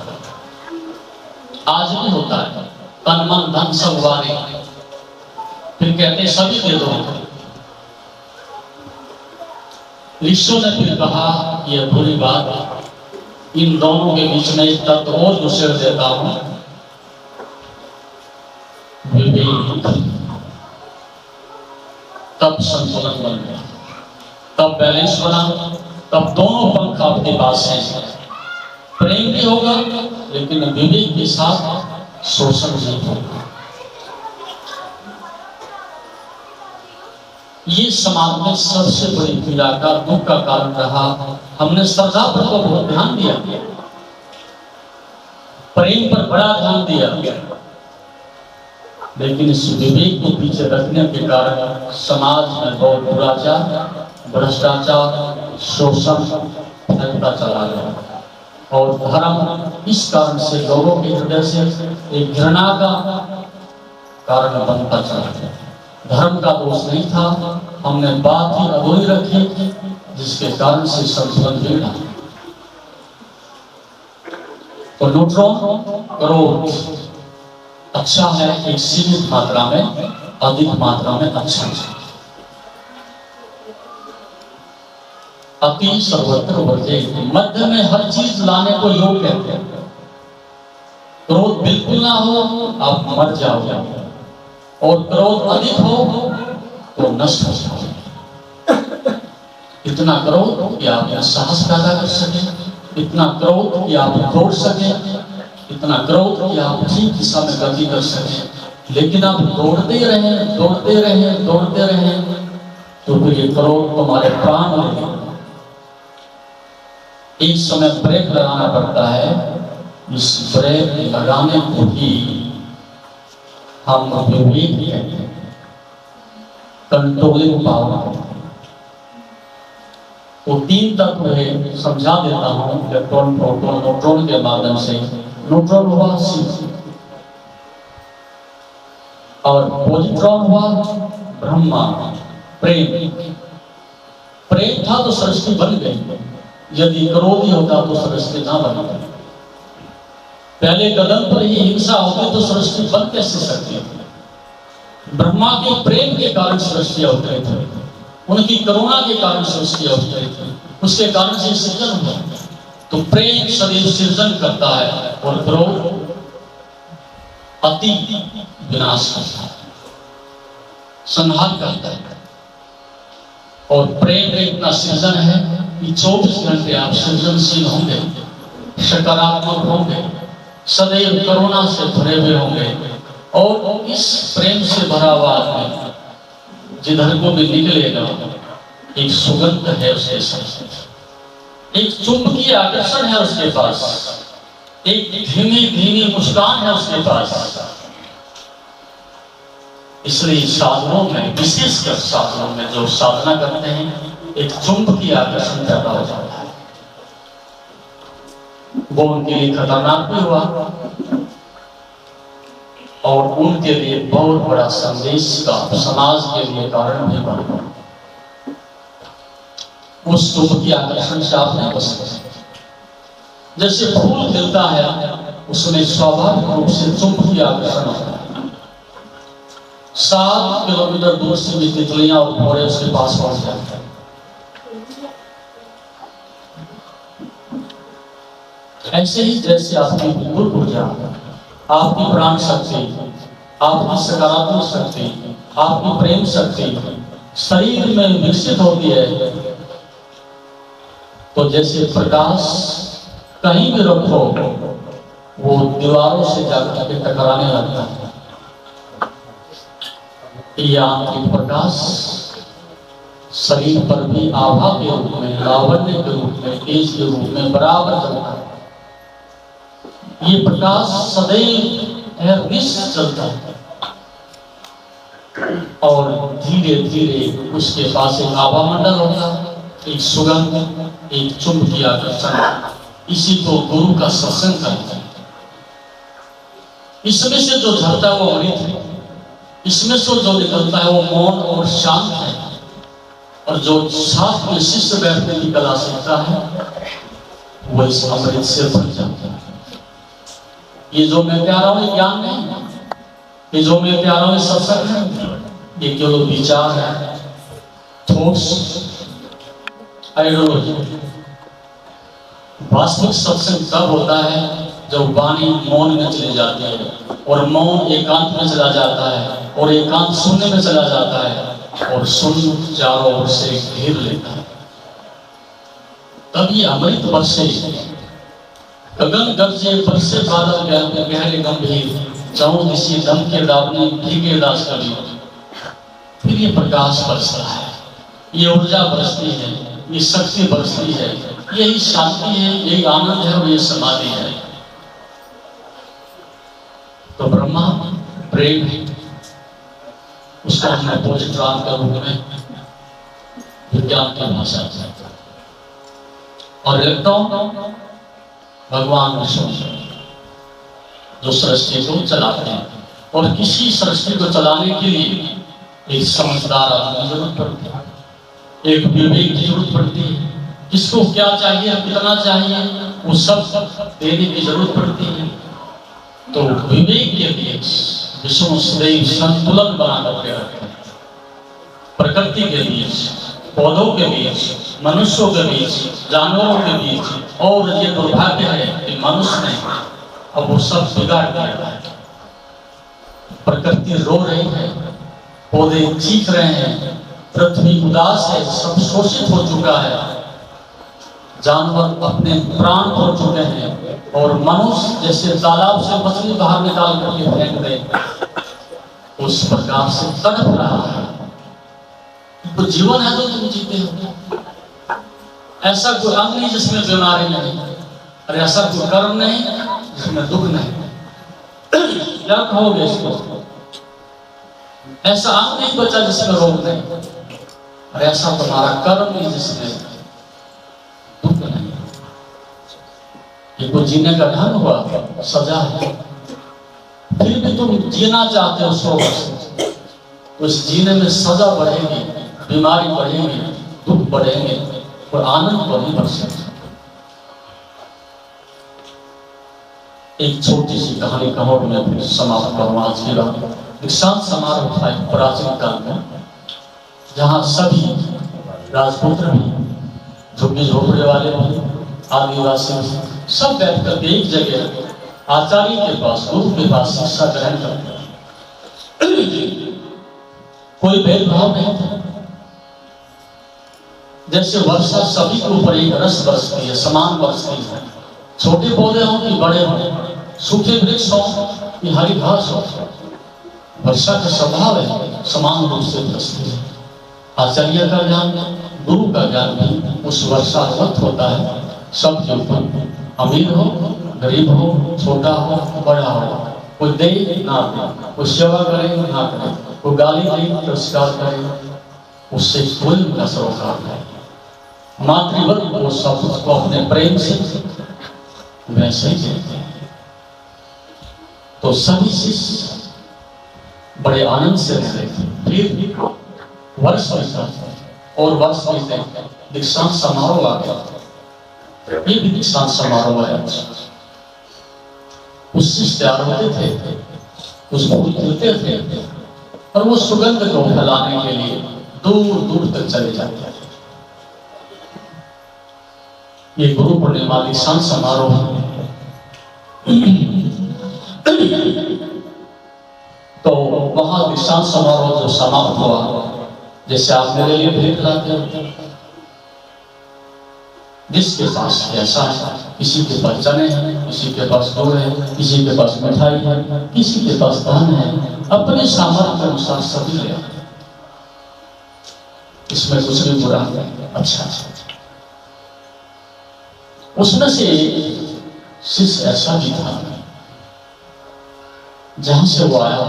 आज भी होता है, तन मन धन सब वारे, फिर कहते सभी दे दो। ईश्वर ने फिर कहा यह बुरी बात, इन दोनों के बीच में एक तत्व और दूसरे देता हूं, विवेक। तब संतुलन बन गया, तब बैलेंस बना, तब दोनों पंख आपके पास हैं। प्रेम भी होगा लेकिन विवेक के साथ शोषण नहीं होगा। ये समाज में सबसे बड़ी पीड़ा का, दुख का कारण रहा। हमने श्रद्धा पर तो बहुत ध्यान दिया, प्रेम पर बड़ा ध्यान दिया, लेकिन इस विवेक को पीछे रखने के कारण समाज में बहुत दुराचार, भ्रष्टाचार, शोषण फैलता चला गया, और धर्म इस कारण से लोगों के हृदय से एक घृणा का कारण बनता चला गया। धर्म का दोष नहीं था, हमने बात ही अधूरी रखी, जिसके कारण से संतुलन बिगड़ा। तो न्यूट्रॉन क्रोध अच्छा है, एक सीमित मात्रा में, अधिक मात्रा में अच्छा है। अति सर्वत्र वर्जित, मध्य में हर चीज लाने को योग कहते हैं। क्रोध बिल्कुल ना हो आप मर जाओगे, और क्रोध अधिक हो तो नष्ट हो जाओगे। इतना क्रोध कि आप साहस पैदा कर सके, इतना क्रोध कि आप दौड़ सके, इतना क्रोध कि आप ठीक दिशा में गति कर सके। लेकिन आप दौड़ते रहे, दौड़ते रहे, दौड़ते रहे, तो फिर ये क्रोध तुम्हारे प्राण लेगा। एक समय ब्रेक लगाना पड़ता है, इस ब्रेक लगाने को ही हम विवेक कहते हैं, कंट्रोलिंग पावर। वो तीन तत्व है, समझा देता हूं। इलेक्ट्रॉन, प्रोटॉन, न्यूट्रॉन के माध्यम से। न्यूट्रॉन हुआ शिव और पॉजिट्रॉन हुआ ब्रह्मा। प्रेम, प्रेम था तो सृष्टि बन गई। यदि क्रोध ही होता तो सृष्टि ना बनता। पहले कदम पर ही हिंसा होती तो सृष्टि बन कैसे सकती थी? ब्रह्मा के प्रेम के कारण सृष्टि अवतरित हुई, उनकी करुणा के कारण सृष्टि अवतरित हुई, उसके कारण से सृजन हुआ। तो प्रेम सदैव सृजन करता है और क्रोध अति विनाश करता है, संहार करता है। और प्रेम में इतना सृजन है कि 24 घंटे आप सृजनशील होंगे, सकारात्मक होंगे, सदैव करुणा से भरे हुए होंगे। और इस प्रेम से भरा हुआ आदमी जिधर को भी निकलेगा एक सुगंध है उसके साथ, एक चुंबकीय आकर्षण है उसके पास, एक धीमी धीमी मुस्कान है उसके पास। इसलिए साधनों में, विशेषकर साधनों में जो साधना करते हैं, एक चुंबकीय आकर्षण पैदा हो जाता है। वो उनके लिए खतरनाक भी हुआ और उनके लिए बहुत बड़ा संदेश का, समाज के लिए कारण भी बना। उस चुंबकीय आकर्षण से आप नहीं बच सकते। जैसे फूल खिलता है, उसमें स्वाभाविक रूप से चुंबकीय आकर्षण होता है। 7 किलोमीटर दूर से भी तितलियां और भौरे उसके पास पहुंच जाते हैं। ऐसे ही जैसे आपकी बुद्ध ऊर्जा, आपकी प्राण शक्ति, आपकी सकारात्मक शक्ति, आपकी प्रेम शक्ति शरीर में विकसित होती है, तो जैसे प्रकाश कहीं भी रखो वो दीवारों से जाकर के टकराने लगता है। यह आंतरिक प्रकाश शरीर पर भी आभा के रूप में, लावण्य के रूप में, तेज के रूप में बराबर चलता है। ये प्रकाश सदैव चलता है और धीरे धीरे उसके पास एक आभा मंडल होता है, एक सुगंध, एक चुंबकीय आकर्षण। इसी को गुरु का सत्संग करता है। इसमें से जो झरता है वो अमृत है, इसमें से जो निकलता है वो मौन और शांत है। और जो साथ में शिष्य बैठने की कला सीखता है वो इस अमृत से भर जाता है। ये जो मैं कह रहा हूँ ज्ञान नहीं, ये जो मैं कह रहा हूँ सत्संग है, ये केवल विचार है, थॉट्स, आइडियोलॉजी। वास्तविक सत्संग तब होता है जब वाणी मौन में चली जाती है और मौन एकांत में चला जाता है और एकांत सुनने में चला जाता है और सुन चारों ओर से घेर लेता है। तब ये अमृत बरसे, गगन गरजे बरसे बादल गहरे गंभीर, चारों दिशा दम के दावनी भीगे दास कभी। फिर ये प्रकाश बरसता है, ये ऊर्जा बरसती है, ये शक्ति बरसती है, यही शांति है, यही आनंद है और ये समाधि है। तो ब्रह्मा प्रेम है, उसको हमने पॉजिट्रॉन के रूप में विज्ञान की भाषा से, और इलेक्ट्रॉन भगवान विष्णु जो सृष्टि को चलाते हैं। और किसी सृष्टि को चलाने के लिए एक समझदार आदमी की जरूरत पड़ती है, एक विवेक की जरूरत पड़ती है। किसको क्या चाहिए, कितना चाहिए, वो सब देने की जरूरत पड़ती है। तो विवेक के लिए विष्णु सदैव संतुलन बनाकर के रखते हैं। प्रकृति के बीच, पौधों के बीच, मनुष्यों के बीच, जानवरों के बीच। और ये दुर्भाग्य है कि मनुष्य ने अब वो सब बिगाड़ दिया है। प्रकृति रो रही है, पौधे चीख रहे हैं, पृथ्वी उदास है, सब शोषित हो चुका है, जानवर अपने प्राण खो चुके हैं और मनुष्य जैसे तालाब से मछली बाहर निकाल करके फेंक दे उस प्रकार से तड़प रहा है। तो जीवन है तो तुम जीते हो। ऐसा कोई अंग नहीं जिसमें बीमारी नहीं, और ऐसा कोई कर्म नहीं जिसमें दुख नहीं। क्या कहोगे इसको? ऐसा अंग नहीं बचा जिसमें रोग नहीं, और ऐसा तुम्हारा कर्म नहीं जिसमें दुख नहीं। इनको जीने का ढंग हुआ, सजा है, फिर भी तुम जीना चाहते हो 100 वर्ष, उस जीने में सजा बढ़ेगी, बीमारी बढ़ेगी, दुख बढ़ेंगे, और आनंद को नहीं बढ़ सकता। एक छोटी सी कहानी कहूँ मैं फिर समाप्त करूँ आज की बात। एक शांत समारोह था प्राचीन काल में, जहाँ सभी राजपुत्र भी, झुग्गी झोपड़े वाले भी, आदिवासी भी, सब बैठ कर एक जगह आचार्य के पास, गुरु के पास शिक्षा ग्रहण करते। कोई भेदभाव नहीं था। जैसे वर्षा सभी के ऊपर एक रस बरसती है, समान बरसती है, छोटे पौधे हों कि बड़े हों, सूखे वृक्ष हों कि हरी घास हो, वर्षा का स्वभाव है समान रूप से बरसती है। आचार्य का ज्ञान, गुरु का ज्ञान भी उस वर्षावत होता है सबके ऊपर, अमीर हो, गरीब हो, छोटा हो, बड़ा हो, कोई दे ना दे, कोई सेवा करे ना करे, कोई गाली दे पुरस्कार करे, उससे कोई उनका सरोकार नहीं। मातृवत वो सब उसको अपने प्रेम से वैसे ही देते हैं। तो सभी शिष्य बड़े आनंद से रहते थे। फिर वर्ष बीता और वर्ष बीते, दीक्षांत समारोह आ गया। ये भी दीक्षांत समारोह है। उस शिष्य तैयार होते थे, उस फूल खिलते थे, और वो सुगंध को फैलाने के लिए दूर दूर तक चले जाते थे। ये गुरु पूर्णिमा दीक्षांत समारोह तो वहां दीक्षांत समारोह जो समाप्त हुआ, जैसे आप मेरे लिए भेंट लाते हो, जिसके पास ऐसा है, किसी के पास चने हैं, किसी के पास गुड़ है, किसी के पास मिठाई है, किसी के पास धन है, अपने सामर्थ्य के अनुसार सभी ले आते। इसमें कुछ भी बुरा नहीं, अच्छा। उसमें से शिष्य ऐसा भी था, जहां से वो आया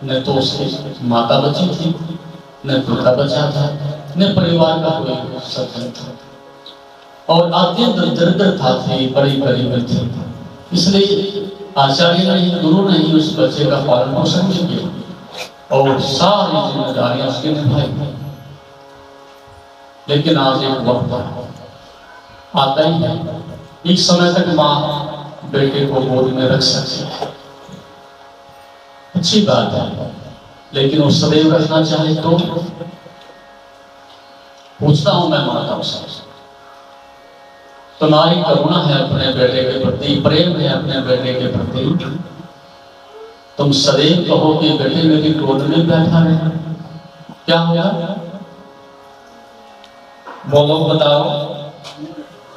न तो उसकी माता बची थी, न पिता बचा था, न परिवार का कोई सदस्य था, और अत्यंत दरिद्रता थी, बड़ी गरीबी थी। इसलिए आचार्य ने ही, गुरु ने ही उस बच्चे का पालन पोषण भी किया और सारी जिम्मेदारियां उसकी निभाई। लेकिन आज एक वक्त आता ही है, एक समय तक माँ बेटे को गोद में रख सकती है, अच्छी बात है, लेकिन वो सदैव रखना चाहे तो पूछता हूं मैं माता से, तुम्हारी करुणा है अपने बेटे के प्रति, प्रेम है अपने बेटे के प्रति, तुम सदैव कहो कि बेटे मेरी गोद में बैठा रहे, क्या होगा? बोलो, बताओ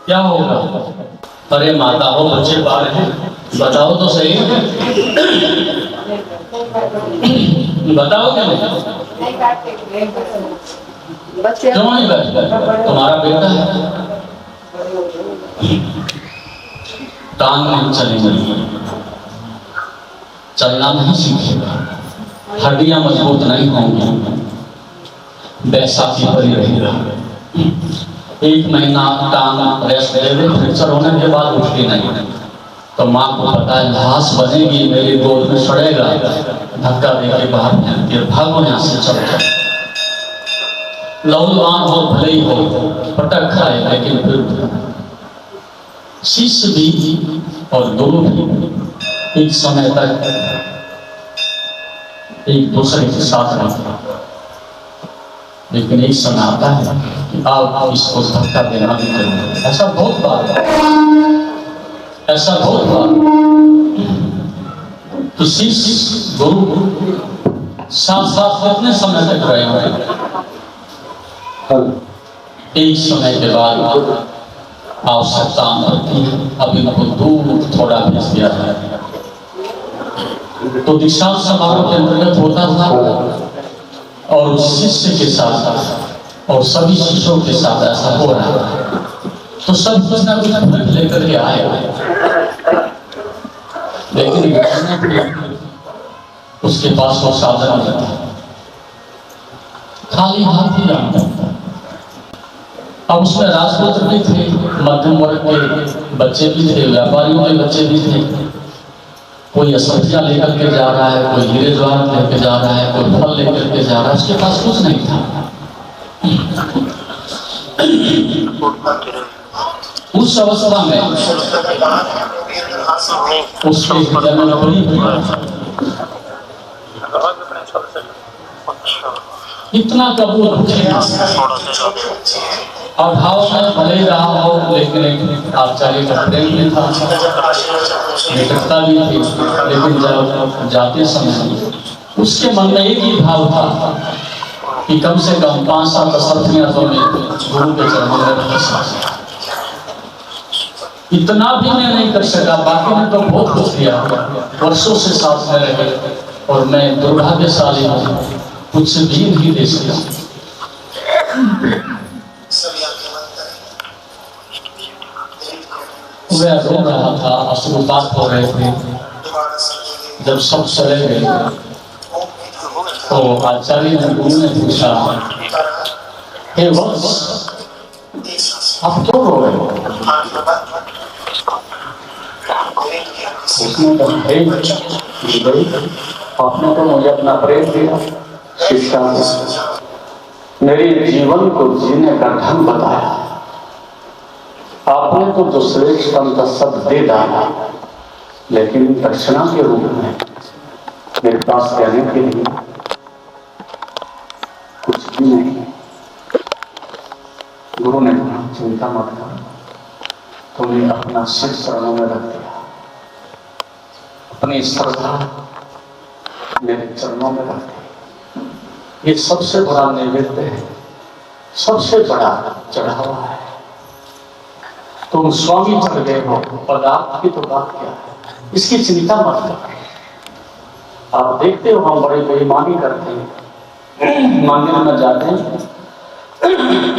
क्या होगा? अरे माता हो, बच्चे पाल हैं, बताओ तो सही, बताओ क्या नहीं? क्यों नहीं बैठता? तुम्हारा बेटा है, टांग नहीं चलेगी, चलना नहीं सीखेगा, हड्डियां मजबूत नहीं होंगी, बैसाखी पड़ी रहेगा, 1 महीना टांग रेस्ट दे दे, फ्रैक्चर होने के बाद उठती नहीं, तो माँ को पता है घास बनेगी, मेरी गोद में सड़ेगा, धक्का देके बाहर फेंक के भागो यहाँ से, चल जाए। लौलवान हो भले ही हो, पटक खाए, लेकिन फिर शिष्य भी और गुरु भी एक समय तक एक दूसरे के साथ रहते, लेकिन एक समय आता है कि आप इसको धक्का देना भी करेंगे। ऐसा बहुत बार है, ऐसा बहुत बार कि शिष्य गुरु साथ साथ कितने समय तक रहे हैं, एक समय के बाद आवश्यकता पड़ती है, अब इनको दूर थोड़ा भेज दिया जाए। तो दीक्षांत समारोह के अंतर्गत होता था, और शिष्य के साथ और सभी शिष्यों के साथ ऐसा हो रहा है, तो सब कुछ ना कुछ लेकर के आए, लेकिन उसके पास वो साधन नहीं था। खाली हाथ ही जाता था। अब उसमें राजपुत्र भी थे, मध्यम वर्ग के बच्चे भी थे, व्यापारियों के बच्चे भी थे। कोई असफिया लेकर के जा रहा है, कोई हीरे जवाहर लेकर जा रहा है, कोई फल लेकर के जा रहा है, उसके पास कुछ नहीं था। उस अवस्था में उसके हृदय में बड़ी इतना कबूल अभाव में भले ही रहा हो, लेकिन एक आचार्य का प्रेम भी था, निकटता भी थी। लेकिन जब जाते समय उसके मन में एक ही भाव था कि कम से कम 5-7 असफियां तो मैं गुरु के चरणों में रख सकता। इतना भी मैं नहीं कर सका, बाकी ने तो बहुत कुछ किया, वर्षों से साथ में रहे, और मैं दुर्भाग्यशाली हूँ, कुछ भी नहीं दे सका। वह रो रहा था, अश्रुपात हो रहे थे। जब सब चले गए तो आचार्य ने गुरु ने पूछा, हे वत्स, आप क्यों रो रहे हो? उसने कहा, हे आपने तो मुझे अपना प्रेम दिया, शिक्षा मेरे जीवन को जीने का ढंग बताया, आपने तो जो श्रेष्ठतम था सब दे डाला, लेकिन दक्षिणा के रूप में मेरे पास देने के लिए कुछ भी नहीं। गुरु ने कहा, चिंता मत कर, तुमने अपना सिर चरणों में रख दिया, अपनी श्रद्धा मेरे चरणों में रख दी। ये सबसे बड़ा नैवेद्य है, सबसे बड़ा चढ़ावा है। तुम स्वामी चढ़ गए हो, पदार्थ की तो बात क्या है, इसकी चिंता मत करो। आप देखते हो हम बड़ी बेईमानी करते हैं, मंदिर में जाते हैं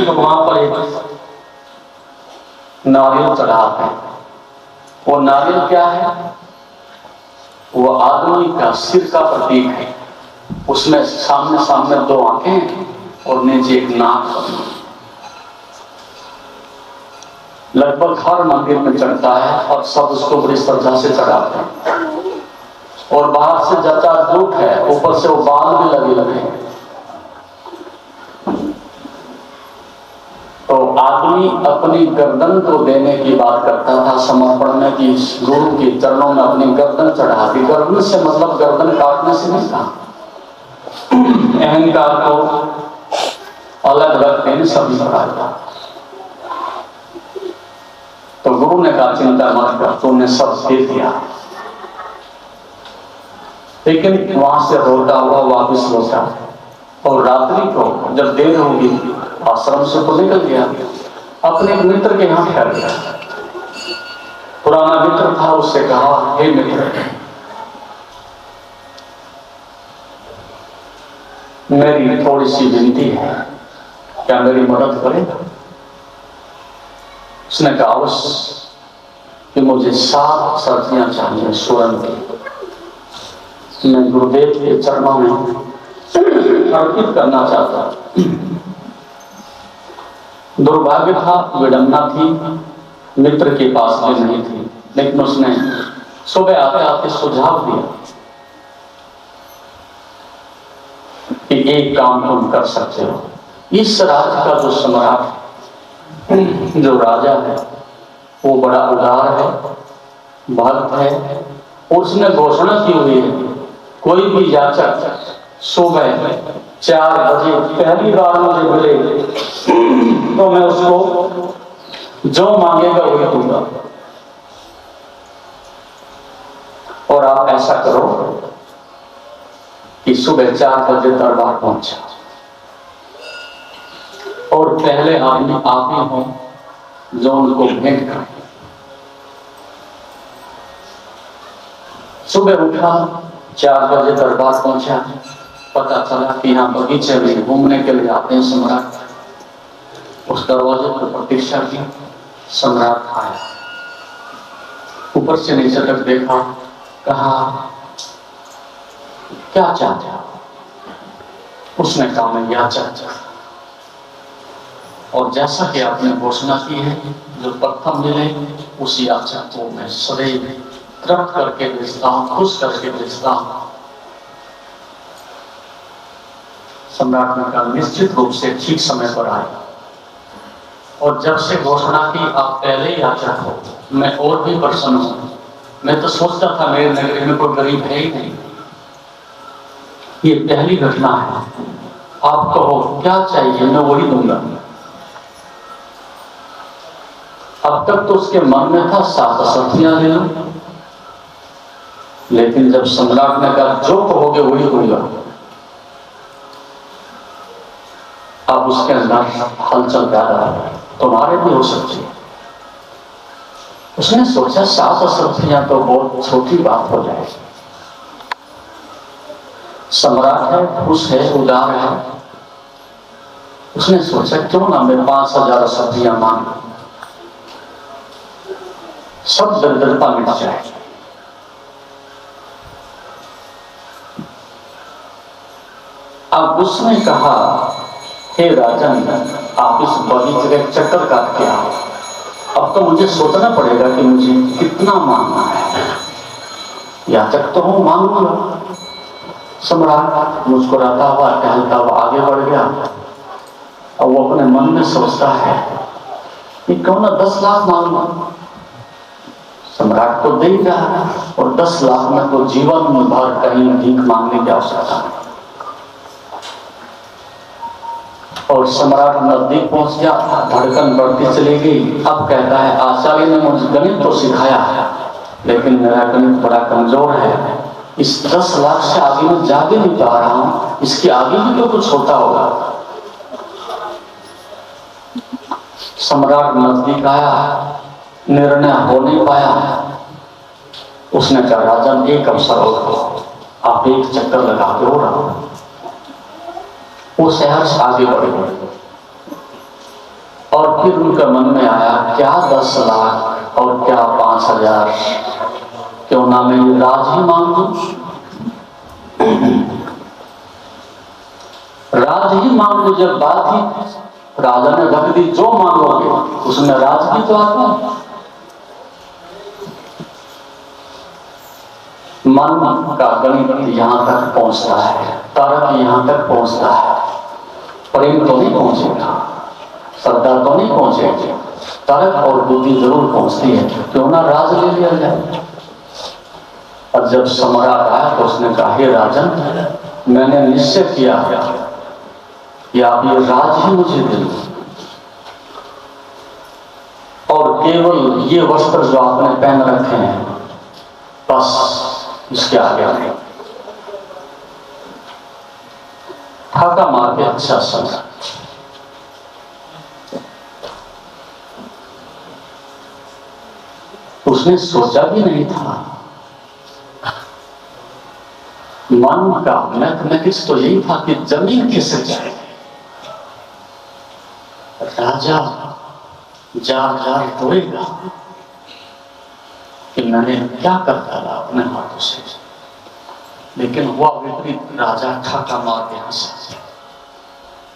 तो वहां पर एक नारियल चढ़ाते हैं। वो नारियल क्या है? वो आदमी का सिर का प्रतीक है। उसमें सामने सामने 2 आंखें और नीचे एक नाक। लगभग हर मंदिर में चढ़ता है और सब उसको बड़ी श्रद्धा से चढ़ाते हैं। और बाहर से जचा जूट है, ऊपर से वो बाल भी लगे। तो आदमी अपनी गर्दन को देने की बात करता था समर्पण में, कि गुरु के चरणों में अपनी गर्दन चढ़ा दी। गर्दन से मतलब गर्दन काटने से नहीं था, अहंकार को अलग रख देने सभी चढ़ाता। तो गुरु ने कहा, चिंता मत कर, तुमने सब दे दिया। लेकिन वहां से रोता हुआ वापस लौटा, और रात्रि को जब देर होगी आश्रम से तो निकल गया, अपने मित्र के यहाँ ठहर गया। पुराना मित्र था, उससे कहा, हे मित्र, मेरी थोड़ी सी विनती है, क्या मेरी मदद करेगा? उसने कहा, अवश्य, कि मुझे 7 सर्दियां चाहिए स्वर्ण की, मैं गुरुदेव के चरणों में अर्पित करना चाहता। दुर्भाग्य था, विडंबना थी, मित्र के पास भी नहीं थी, लेकिन उसने सुबह आते आते सुझाव दिया कि एक काम तुम कर सकते हो। इस राज्य का जो सम्राट, जो राजा है, वो बड़ा उदार है, भक्त है, और उसने घोषणा की हुई है, कोई भी याचक सुबह 4 बजे पहली बार मुझे मिले तो मैं उसको जो मांगेगा वही दूंगा। और आप ऐसा करो कि सुबह 4 बजे दरबार पहुंचा, और पहले आदमी आप ही हो जो उनको भेंट कर। सुबह उठा, 4 बजे दरबार पहुंचा, पता चला कि यहाँ बगीचे में घूमने के लिए आते हैं सम्राट। उस दरवाजे पर प्रतीक्षा की, सम्राट आया, ऊपर से नीचे तक देखा, कहा, क्या चाहते हो? उसने कहा मैं याचक, और जैसा कि आपने घोषणा की है जो प्रथम मिले उस याचक को मैं सदैव तृप्त करके भेजता हूं, खुश करके भेजता हूं। सम्राट ने कहा निश्चित रूप से ठीक समय पर आए, और जब से घोषणा की आप पहले ही याचक हो, मैं और भी प्रसन्न हूं। मैं तो सोचता था मेरे नगरी में कोई गरीब है ही नहीं, ये पहली घटना है। आप कहो क्या चाहिए, मैं वही दूंगा। अब तक तो उसके मन में था 7 असर्थियां ले लो, लेकिन जब सम्राट ने कहा जो कहोगे वही दूंगा, अब उसके अंदर हलचल पैदा है, तुम्हारे भी हो सकती है। उसने सोचा 7 असर्थियां तो बहुत छोटी बात हो जाएगी। सम्राट है, खुश है, उदार है। उसने सोचा क्यों ना मैं 5000 असर्थियां मांगू, सब दरिद्रता मिट जाए। अब उसने कहा हे राजन, आप इस बगीचे का चक्कर काट के आओ, अब तो मुझे सोचना पड़ेगा कि मुझे कितना मांगना है। याचक तो हूं, मांगूंगा। सम्राट मुस्कुराता हुआ टहलता हुआ आगे बढ़ गया। अब वो अपने मन में सोचता है कि क्यों ना 10 लाख मांगूंगा, सम्राट को दे रहा है, और 10 लाख में तो जीवन भर कहीं भीख मांगने की आवश्यकता नहीं। और सम्राट नजदीक पहुंच गया, धड़कन बढ़ती चली गई। अब कहता है आचार्य ने मुझे गणित तो सिखाया है, लेकिन मेरा गणित बड़ा कमजोर है। इस 10 लाख से आगे मैं जा भी नहीं पा रहा हूं, इसके आगे भी तो कुछ होता होगा। सम्राट नजदीक आया, निर्णय हो नहीं पाया। उसने कहा राजन एक अवसर हो, आप एक चक्कर लगा के हो रहा। वो शहर से आगे बढ़ गए, और फिर उनके मन में आया क्या 10 लाख और क्या 5000, क्यों ना मैं ये राज ही मांग लूं। राज ही मांग लूं, जब बात ही राजा ने रख दी, जो मांगोगे उसमें राज भी तो आता है। मन का गणित यहां तक पहुंचता है, तर्क यहां तक पहुंचता है, प्रेम तो नहीं पहुंचेगा, श्रद्धा तो नहीं पहुंचेगी, तर्क और बुद्धि जरूर पहुंचती है, क्यों ना राज ले लिया जाए। और जब सम्राट आया तो उसने कहा हे राजन, मैंने निश्चय किया कि आप ये राज ही मुझे दे दो, और केवल ये वस्त्र जो आपने पहन रखे हैं, बस इसके आगे नहीं। ठाका मार के अच्छा समझा। उसने सोचा भी नहीं था। मन का मैथमेटिक्स तो यही था कि जमीन कैसे जाए। राजा जार जार रोएगा कि मैंने क्या कर डाला अपने हाथों से, लेकिन हुआ विपरीत। राजा ठाका मार के हंसा।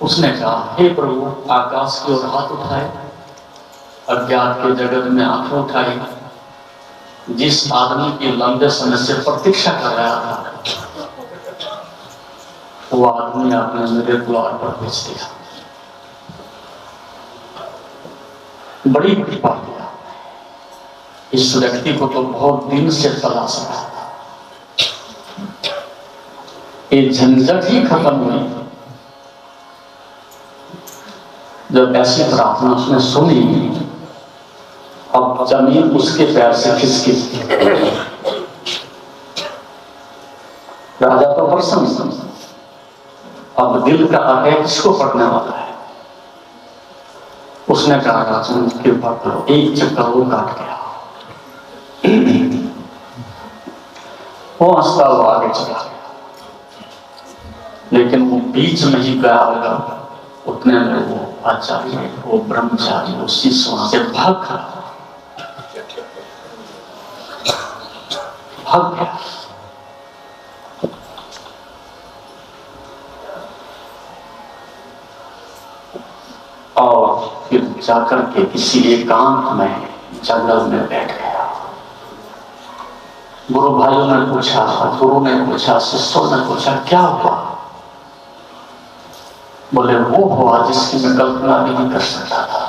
उसने कहा हे प्रभु, आकाश की ओर हाथ उठाए, अज्ञात के जगत में आंखें उठाई, जिस आदमी की लंबे समय से प्रतीक्षा कर रहा था, वो आदमी आपने मेरे द्वार पर भेज दिया। बड़ी कृपा किया। इस व्यक्ति को तो बहुत दिन से तलाश रहा था। ये झंझट ही खत्म हुई जब ऐसी प्रार्थना उसने सुनी। अब जमीन उसके पैर से खिसकी। राजा तो प्रसन्न, अब दिल का अटैक किसको पड़ने वाला है। उसने कहा राजन कृपा करो, एक चक्कर वो काट गया। वो हंसता हुआ आगे चला गया, लेकिन वो बीच में ही गया होगा, उतने में वो आचार्य, वो ब्रह्मचारी, वो शिष्य वहां से भाग गया। जाकर के किसी एकांत में जंगल में बैठ गया। गुरु भाइयों ने पूछा, गुरु ने पूछा, शिष्यों ने पूछा, क्या हुआ? बोले वो हुआ जिसकी मैं कल्पना भी नहीं कर सकता था।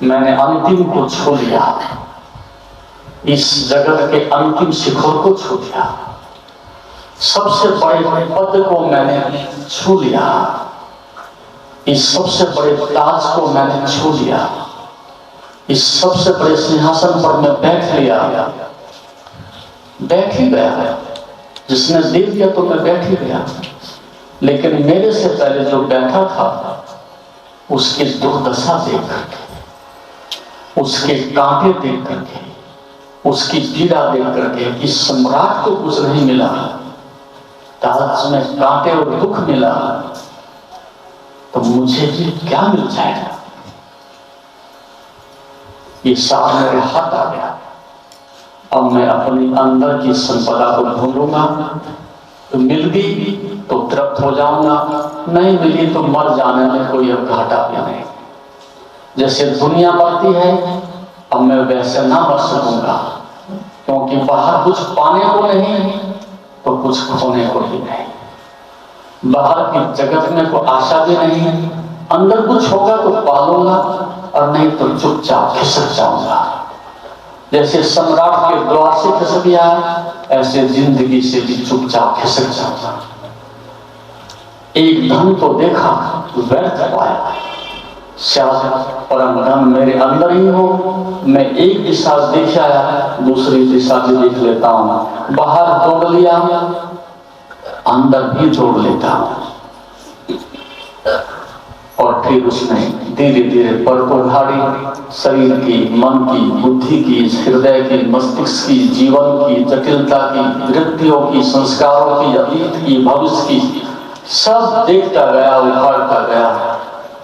मैंने अंतिम को छू लिया, इस जगत के अंतिम शिखर को छू लिया, सबसे बड़े पद को मैंने छू लिया, इस सबसे बड़े ताज को मैंने छू लिया, इस सबसे बड़े सिंहासन पर मैं बैठ लिया। बैठ ही गया, जिसने दे दिया तो मैं बैठ ही गया। लेकिन मेरे से पहले जो बैठा था उसकी दुर्दशा देख करके, उसके कांटे देख करके, उसकी पीड़ा देख करके कि सम्राट को कुछ नहीं मिला, ताज में कांटे और दुख मिला, तो मुझे भी क्या मिल जाएगा? ये साथ मेरे हाथ आ गया। अब मैं अपनी अंदर की संपदा को ढूंढूंगा, तो मिल गई तो तृप्त हो जाऊंगा, नहीं मिली तो मर जाने में कोई अब घाटा भी नहीं। जैसे दुनिया बढ़ती है, अब मैं वैसे ना मर सकूंगा, क्योंकि बाहर कुछ पाने को नहीं तो कुछ खोने को भी नहीं। बाहर की जगत में कोई आशा भी नहीं, अंदर कुछ होगा तो पालूंगा और नहीं तो चुपचाप खिसक जाऊंगा। जैसे सम्राट के द्वार से खिसक गया, ऐसे जिंदगी से भी चुपचाप खिसक जाऊंगा। एक धन तो देखा, व्यर्थ पाया, शायद परम धन मेरे अंदर ही हो। मैं एक दिशा देख आया, दूसरी दिशा भी देख लेता हूं, बाहर दौड़ लिया, अंदर भी दौड़ लेता हूं। और फिर उसने धीरे धीरे परतोधारी शरीर की, मन की, बुद्धि की, हृदय की, मस्तिष्क की, जीवन की जटिलता की, वृत्तियों की, संस्कारों की, अतीत की, भविष्य की, सब देखता गया, उखाड़ता गया।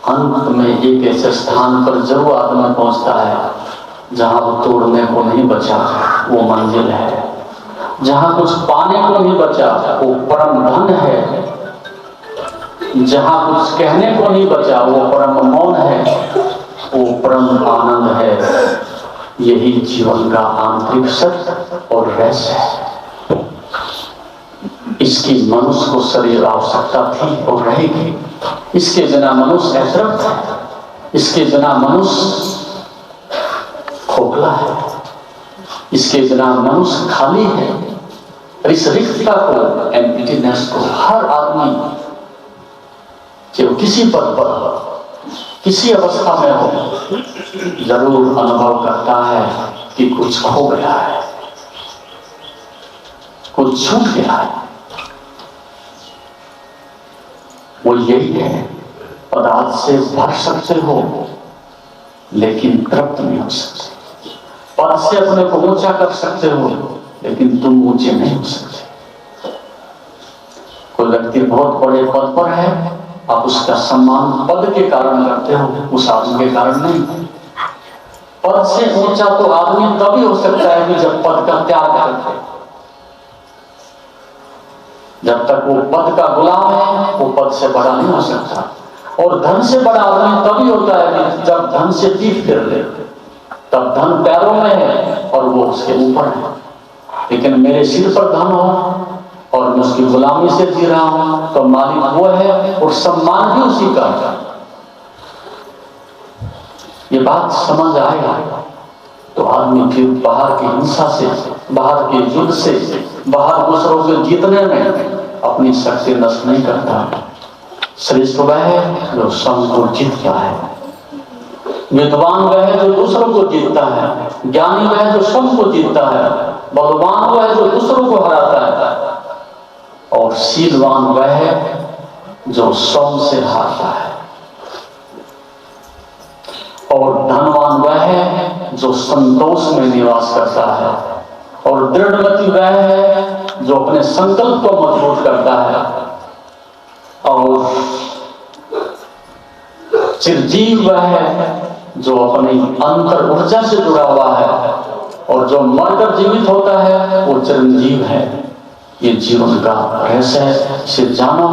अंत में एक ऐसे स्थान पर जरूर आदमी पहुंचता है जहां वो तोड़ने को नहीं बचा, वो मंजिल है। जहां कुछ पाने को नहीं बचा, वो परम धन है। जहां कुछ कहने को नहीं बचा, वो परम मौन है, वो परम आनंद है। यही जीवन का आंतरिक सत्य और रहस्य है। इसकी मनुष्य को शरीर आवश्यकता थी और रहेगी। इसके बिना मनुष्य अतृप्त है, इसके बिना मनुष्य खोखला है, इसके बिना मनुष्य खाली है। इस रिक्तता को, एम्प्टीनेस को हर आदमी जो किसी पद पर, किसी अवस्था में हो, जरूर अनुभव करता है कि कुछ खो गया है, कुछ छूट गया है। वो यही है, पदार्थ से भर सकते हो लेकिन तृप्त नहीं हो सकते। पद से अपने को ऊंचा कर सकते हो लेकिन तुम ऊंचे नहीं हो सकते। कोई व्यक्ति बहुत बड़े पद पर है, आप उसका सम्मान पद के कारण करते हो, उस आदमी के कारण नहीं। पद से ऊंचा तो आदमी तभी हो सकता है कि जब पद का त्याग करते। जब तक वो पद का गुलाम है, वो पद से बड़ा नहीं हो सकता। और धन से बड़ा आदमी तभी होता है कि जब धन से पीठ फिर ले, तब धन पैरों में है और वो उसके ऊपर है। लेकिन मेरे सिर पर धन हो और मैं उसकी गुलामी से जी रहा हूं, तो मालिक वो है और सम्मान भी उसी का। ये बात समझ आएगा तो आदमी फिर बाहर की हिंसा से, बाहर के युद्ध से, बाहर दूसरों को जीतने में अपनी शक्ति नष्ट नहीं करता। श्रेष्ठ वह है जो स्वयं को जीतता है, विद्वान वह है जो दूसरों को जीतता है, ज्ञानी वह है जो स्वयं को जीतता है, बलवान वह है जो दूसरों को हराता है, और शीलवान वह है जो स्वयं से हारता है, और धनवान वह है जो संतोष में निवास करता है, और दृढ़मति वह है जो अपने संकल्प को मजबूत करता है, और चिरजीव वह है जो अपनी अंतर ऊर्जा से जुड़ा हुआ है, और जो मरकर जीवित होता है वो चिरंजीव है। ये जीवन का रहस्य है, इसे जानो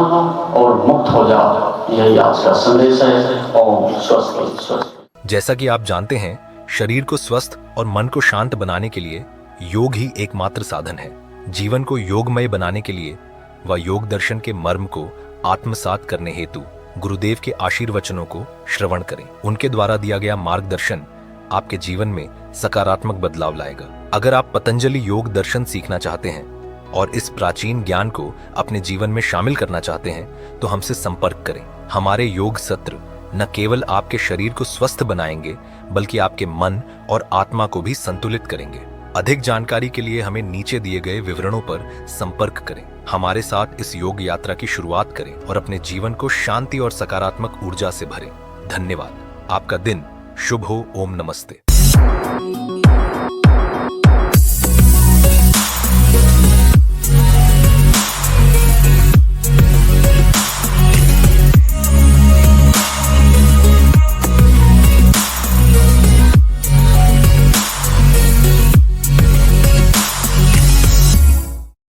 और मुक्त हो जाओ। यही आज का संदेश है। ओम स्वस्ति स्वस्ति। जैसा कि आप जानते हैं, शरीर को स्वस्थ और मन को शांत बनाने के लिए योग ही एकमात्र साधन है। जीवन को योगमय बनाने के लिए व योग दर्शन के मर्म को आत्मसात करने हेतु गुरुदेव के आशीर्वचनों को श्रवण करें। उनके द्वारा दिया गया मार्गदर्शन आपके जीवन में सकारात्मक बदलाव लाएगा। अगर आप पतंजलि योग दर्शन सीखना चाहते हैं और इस प्राचीन ज्ञान को अपने जीवन में शामिल करना चाहते हैं तो हमसे संपर्क करें। हमारे योग सत्र न केवल आपके शरीर को स्वस्थ बनाएंगे बल्कि आपके मन और आत्मा को भी संतुलित करेंगे। अधिक जानकारी के लिए हमें नीचे दिए गए विवरणों पर संपर्क करें। हमारे साथ इस योग यात्रा की शुरुआत करें और अपने जीवन को शांति और सकारात्मक ऊर्जा से भरें। धन्यवाद। आपका दिन शुभ हो। ओम नमस्ते।